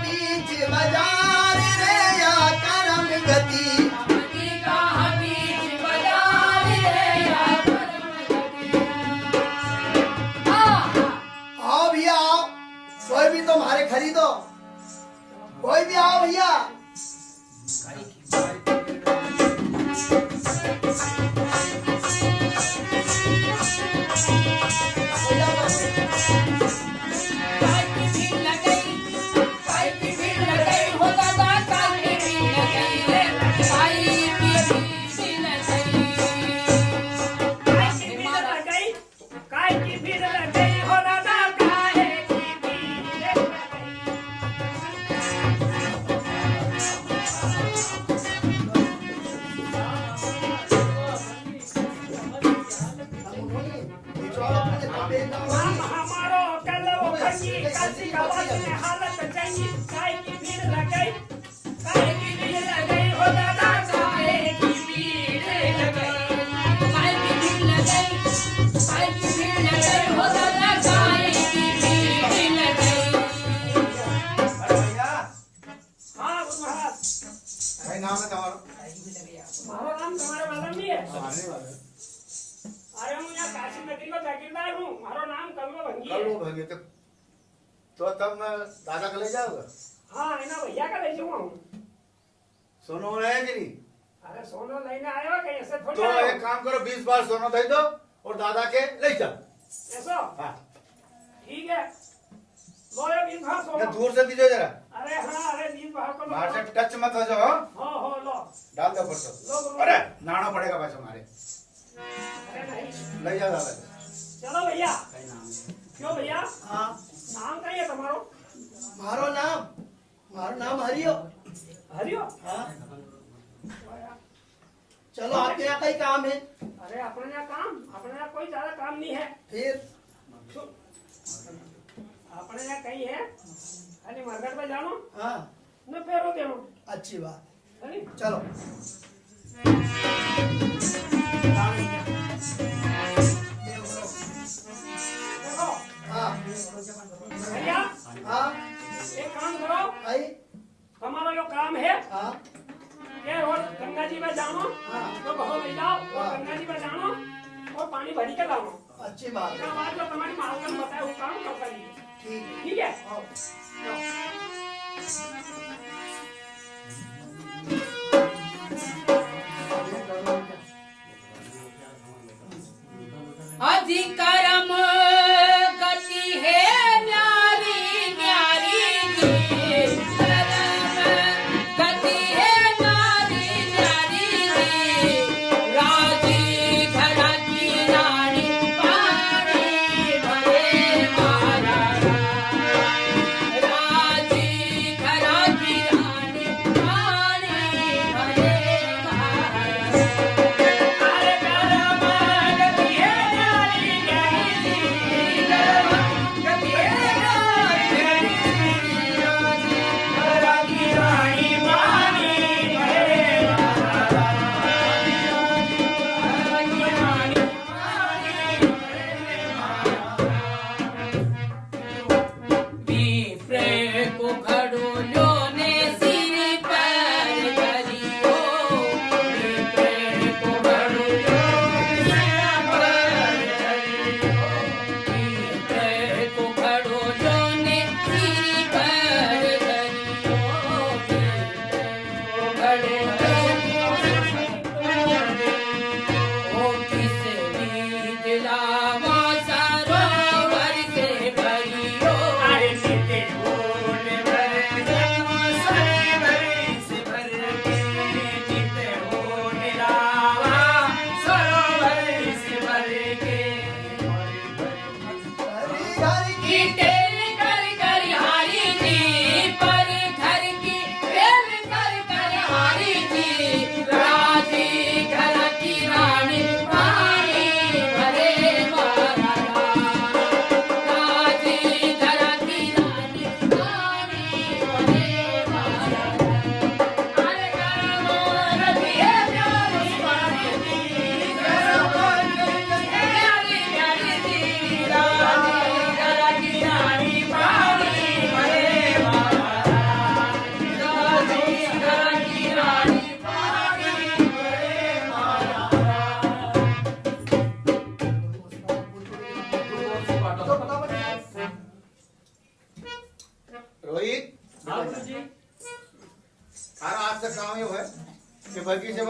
बीच बाजार रे या करम गति। हमकी कहाँ बीच बाजार है या करम गति। आओ भैया आओ, कोई भी तुम्हारे खरीदो, कोई भी आओ भैया। काय की भीड़ लगई हो दादा काय की भीड़ लगई रे काय की भीड़ लगई। काय की भीड़ लग गई, काय की भीड़ लग गई हो दादा काय की भीड़ लग गई। हम हमारो कलव भंगी काशी का बात में हालत चंगी। काय की भीड़ लग गई, काय की भीड़ लग गई हो दादा काय की भीड़ लग गई। काय की भीड़ लगई, काय की भीड़ लगई हो दादा काय की भीड़ लगई। अरे भैया, हाँ गुरु महाराज, काय नाम है तुम्हारा? मारो नाम तुम्हारे वाला नहीं है। आने वाला है। अरे मैं यहाँ काशी नगरी का जागीरदार हूँ। मारो नाम कल्लो भंगी कल है। वो भगे तो तब मैं दादा को ले जाऊंगा। हाँ है ना भैया का ले जाऊँ हूँ। सोनो है कि नहीं? अरे सोना लेने आए हो कहीं ऐसे थोड़ी तो आए हो। एक काम करो, 20 बार सोना दे दो और दादा के ले जाओ। ऐसा हाँ, ठीक है, लो ये 20 बार या सोना। दूर से दीजिए जरा, अरे हाँ, अरे 20 बार को लो। बाहर से टच मत हो जाओ। हो लो। डाल दो लो, परसों। लो। अरे नाना पड़ेगा बस हमारे। अरे नहीं, ले जाओ दादा। चलो भैया। क्यों भैया, हाँ, नाम क्या है तुम्हारो? मारो नाम हरियो। हरियो। हाँ, चलो आपके यहाँ कई काम है। अरे अपने यहाँ काम, अपने यहाँ कोई ज्यादा काम नहीं है। फिर अपने यहाँ कहीं है खाली मार्केट में जानो हाँ, न फेरो देनो। अच्छी बात, है नी? चलो। देखो हाँ भैया, हाँ, एक काम करो, आई हमारा जो काम है हाँ ये रोज गंगा जी में जानो हाँ। तो बहुत ले जाओ और हाँ। गंगा जी में जानो और पानी भरी के लाओ। अच्छी बात इसके है। बाद जो तुम्हारी मालकन बताए वो काम कर करिए। ठीक है। ठीक है, आओ। अधिकरम गति है न्यारी न्यारी जी। करम गति है न्यारी न्यारी जी। राजी घर की रानी पानी भरे महाराज। राजी घर की रानी पानी भरे महाराज। अरे करम गति है न्यारी न्यारी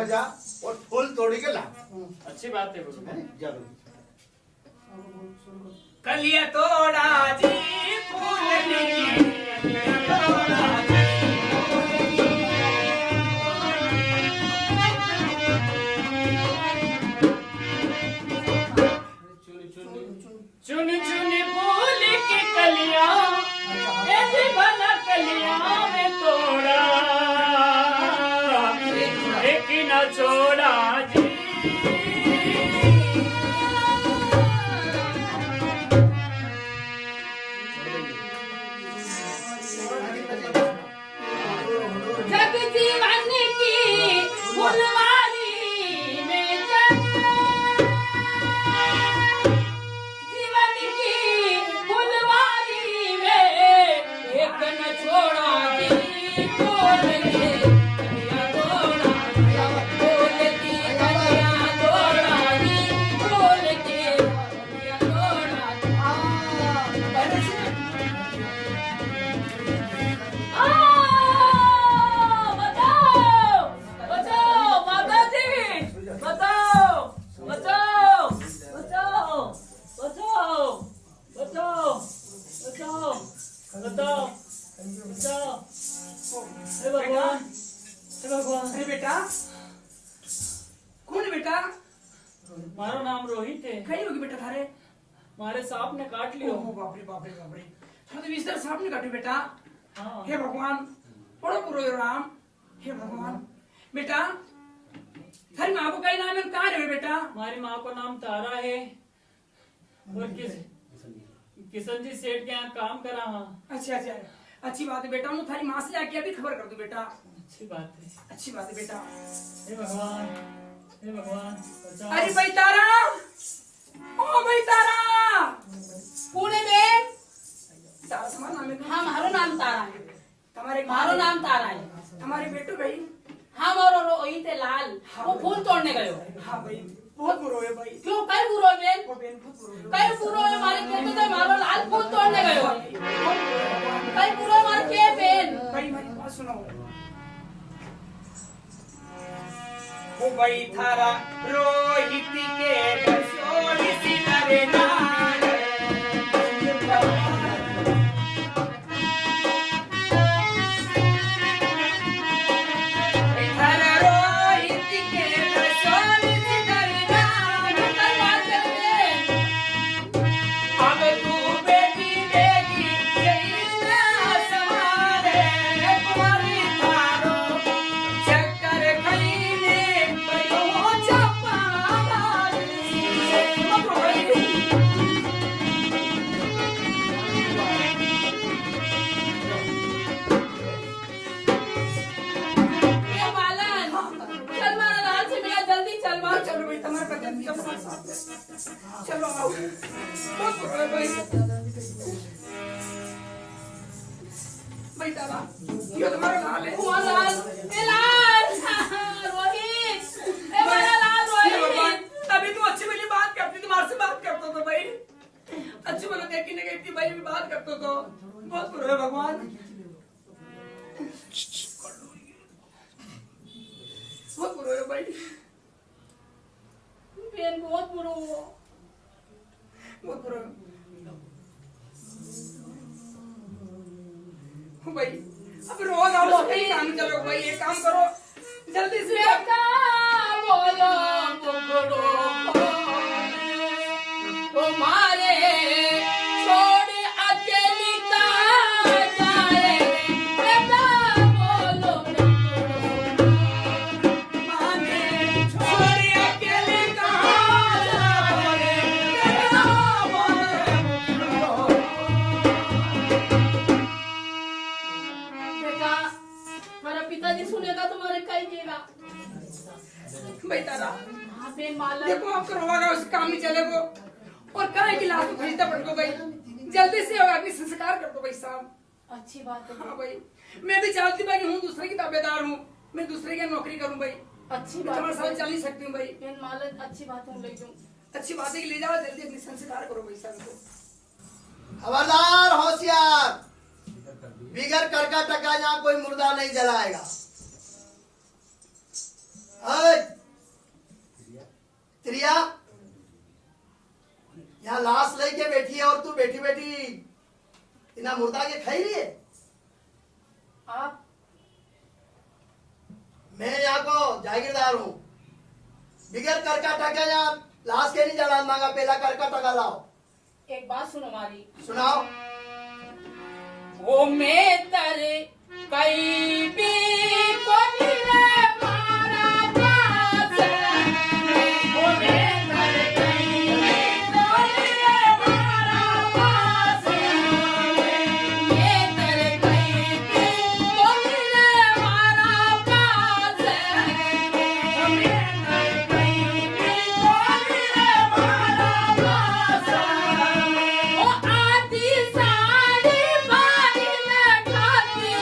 जा और फूल तोड़ी के ला। अच्छी बात है गुरु। जरूर। कलिया तोड़ा जी फूल की कलिया तोड़ा जी। चुन चुन फूल की कलियां ऐसी भला कलियां में तोड़ा एक न छोड़ा जी। जग जीवन की फुलवारी में जग जीवन की फुलवारी में एक न छोड़ा जी बोल के कलियां तोड़ा बोल की कलियां तोड़ा जी बोल के कलियां तोड़ा। बताओ बताओ माता जी बताओ बताओ बताओ बताओ बताओ बताओ बताओ बताओ। हे भगवान हे भगवान। अरे बेटा कौन है बेटा? मारो नाम रोहित है। कहीं होगी बेटा थारे? मारे सांप ने काट लियो। ओह बाप रे बाप रे बाप रे। हाँ तो इस तरह सांप ने काटे बेटा। हाँ। हे भगवान बड़ो पुरो राम। हे भगवान बेटा थारी माँ को कहीं नाम है कहाँ रहे बेटा? हमारी माँ को नाम तारा है और किशन जी सेठ के यहाँ काम करा। हाँ अच्छा अच्छा अच्छी बात है बेटा। मैं थारी माँ से जाके अभी खबर कर दूं बेटा। अच्छी बात है। अच्छी बात है बेटा। हे भगवान हे भगवान बचाओ। अरे भाई तारा ओ भाई तारा पुणे में तारा तुम्हारा नाम है? हाँ मारो नाम तारा है। तुम्हारे मारो नाम तारा है। तुम्हारे बेटो भाई? हाँ मारो रोहित है लाल वो फूल तोड़ने गयो। हाँ भाई बहुत बुरो है भाई। क्यों कई बुरो है बेन? वो बेन बहुत बुरो है। कई बुरो है हमारे खेत में मारो लाल फूल तोड़ने गयो। कई बुरो है हमारे खेत बेन। भाई मेरी बात सुनो। ओ भाई थारा रोहित के बसोरी सी नरे नाल। थारा रोहित के बसोरी सी नरे नाल। अब तू बेटी बेटी जैसा समारे तुम्हारी थारो चक्कर खईने बयो चप्पा मारी। ये मालन चल मारा लाल से मिला जल्दी चल मार। चलो भाई तुम्हारे बदन चलो साथ में। चलो आओ बहुत बुरा है भाई। भाई तारा ये तुम्हारा लाल है। हमारा लाल ए लाल रोहित ए हमारा लाल हे भगवान, रोहित। अभी तुम अच्छी वाली बात करती तुम्हारे से बात करता तो भाई अच्छी वाला देखी नहीं गई थी भाई भी बात करता तो बहुत बुरा है भगवान। बहुत बुरा है भाई। बेन बहुत बुरो हुआ। बहुत बुरा है भाई। अब रोज आओ कहीं काम चलो भाई। एक काम करो जल्दी से बेटा बोलो मुगड़ो तुम्हारे छोड़ अकेली कहाँ जाए। बेटा बोलो माने छोड़ी अकेले कहाँ जाओगे? बेटा बोलो। बेटा हमारा पिताजी सुनेगा तुम्हारे कहीं देगा। भाई तारा हाँ बेन मालन देखो आप करवाना उस काम नहीं चलेगो और काहे की लाश को खरीदना पड़ेगा भाई। जल्दी से अग्नि संस्कार कर दो भाई साहब। अच्छी बात है। हाँ भाई मैं भी चाहती भाई हूँ दूसरे की ताबेदार हूँ। मैं दूसरे की नौकरी करूँ भाई। अच्छी मैं बात तुम्हारे साथ है। चल नहीं सकती हूँ भाई। बेन मालन अच्छी बात हूँ ले जाऊँ। अच्छी बात है कि ले जाओ जल्दी अग्नि संस्कार करो भाई साहब को। खबरदार होशियार, बिगर कर का टका यहाँ कोई मुर्दा नहीं जलाएगा। अय, त्रिया यहाँ लाश लेके बैठी है और तू बैठी बैठी इना मुर्दा के खाई रही है। आप मैं यहाँ को जागीरदार हूँ। बिगर करका टका यहाँ लाश के नहीं जला मांगा, पहला करका टका लाओ। एक बात सुनो हमारी। सुनाओ। वो मैं तेरे कई भी कोनी रे मारा पास वो मैं तेरे कई भी कोनी रे मारा पास मैं तेरे कई भी कोनी रे मारा पास वो मैं तेरे कई भी कोनी रे मारा पास ओ आदि साड़ी बारी में ठाती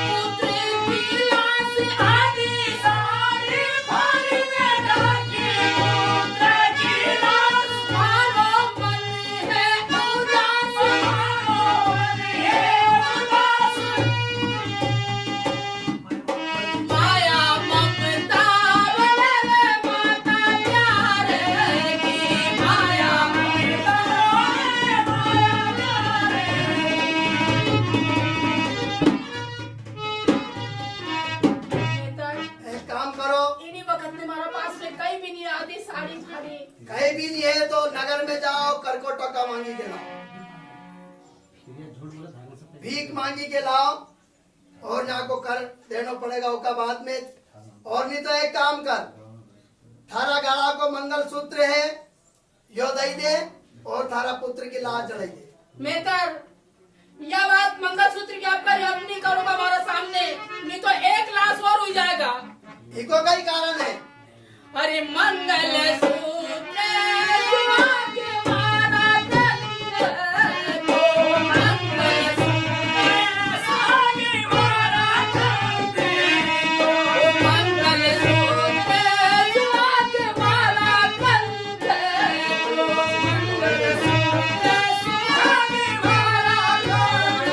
पुत्र की लाश आदि साड़ी बारी में ठाती पुत्र की लाश मानो मन है उदास मानो मन है उदास माया ममता वाले माता प्यारे की माया ममता वाले माया प्यारे एक काम करो, इन्हीं वक्त में हमारे पास में कहीं भी नहीं आती साड़ी फाड़ी कहीं भी नहीं है तो नगर में जाओ, करको टका मांगी के लाओ, भीख मांगी के लाओ और यहाँ को कर देना पड़ेगा उसका बाद में। और नहीं तो एक काम कर, थारा गाड़ा को मंगल सूत्र है यो दई दे और थारा पुत्र की लाश जलाई दे। मेहतर यह बात मंगलसूत्र की आपका अब नहीं करूंगा हमारे सामने, नहीं तो एक लाश और हो जाएगा। इको का ही कारण है। अरे मंगल सूत्र सुहाग मारा गंध को मंगल सूत्र सुहाग मारा गंध को मंगल सूत्र सुहाग मारा गंध को मंगल सूत्र सुहाग मारा गंध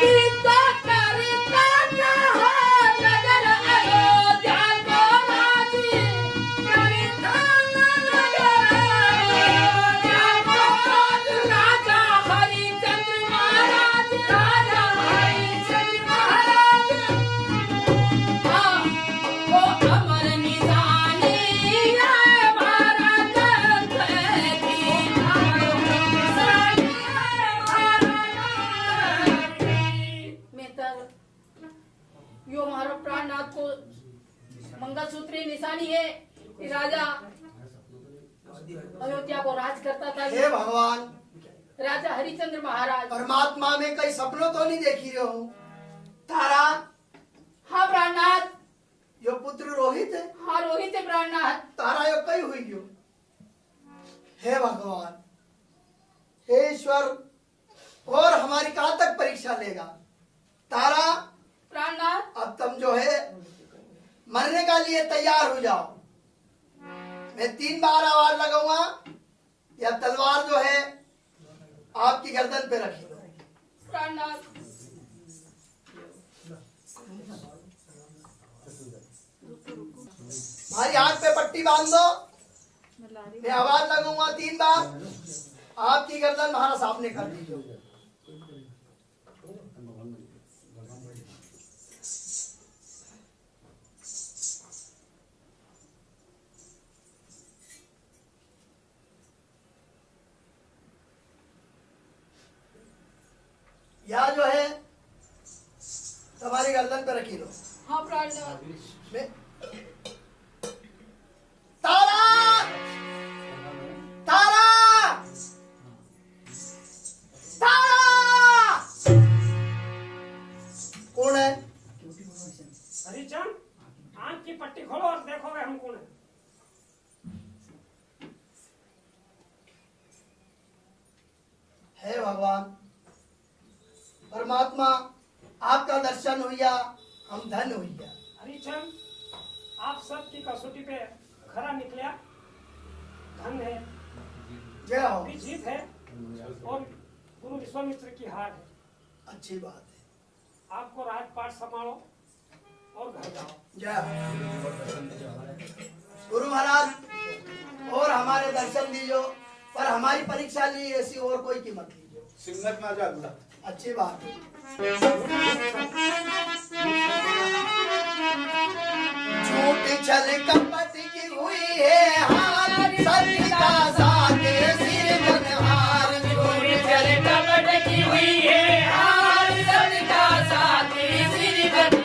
पिता करता कहो नगर अयोध्या को राजी करता नगर अयोध्या को राजा हरिचंद्र महाराज राजा हरिचंद्र महाराज हाँ वो अमर निशानी है भारत की अमर निशानी है भारत की। मेहतर यो हमारा प्राणनाथ को मंगलसूत्री निशानी है कि राजा अयोध्या को राज करता था हे भगवान, राजा हरिचंद्र महाराज। परमात्मा में कई सपनों तो नहीं देखी रहो हूँ। तारा हाँ प्राणनाथ, यो पुत्र रोहित है, हाँ रोहित है प्राणनाथ। तारा यो कई हुई क्यों? हे भगवान, हे ईश्वर, और हमारी कहाँ तक परीक्षा लेगा? तारा प्राणनाथ अब तुम जो है मरने का लिए तैयार हो जाओ। मैं 3 बार आवाज लगाऊंगा या तलवार जो है आपकी गर्दन पे रखी लो। प्राणनाथ हमारी आंख पे पट्टी बांध दो। मैं आवाज लगाऊंगा 3 बार, आपकी गर्दन हमारा सामने कर दीजिए। या जो है तुम्हारी गर्दन पे रखी लो। हाँ प्राणनाथ मैं तारा तारा तारा कौन है? हरिचंद आंख की पट्टी खोलो और देखोगे हम कौन है। हे भगवान, परमात्मा आपका दर्शन हुआ, हम धन हुआ। हरिचंद आप सबकी कसौटी पे खरा निकला, धन है, जय हो। भी जीत है और गुरु विश्वामित्र की हार है। अच्छी बात है। आपको राजपाट संभालो और घर जाओ। जय गुरु महाराज, और हमारे दर्शन दीजो, पर हमारी परीक्षा ली ऐसी और कोई कीमत लीजिए। सिंगत में जा बुला। अच्छी बात है। झूठ छल कपट की हुई है हार, सत्य का साथ सिरजनहार। झूठ छल कपट की हुई है हार, सत्य का साथ सिरजनहार।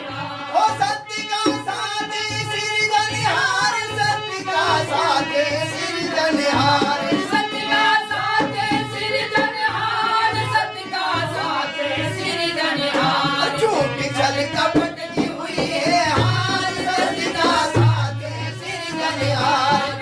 ओ सत्य का साथ सिरजनहार, सत्य का साथ सिरजनहार। सत्य का साथ सिरजनहार, सत्य का साथ सिरजनहार। झूठ छल कपट की हुई है हार, सत्य का साथ सिरजनहार।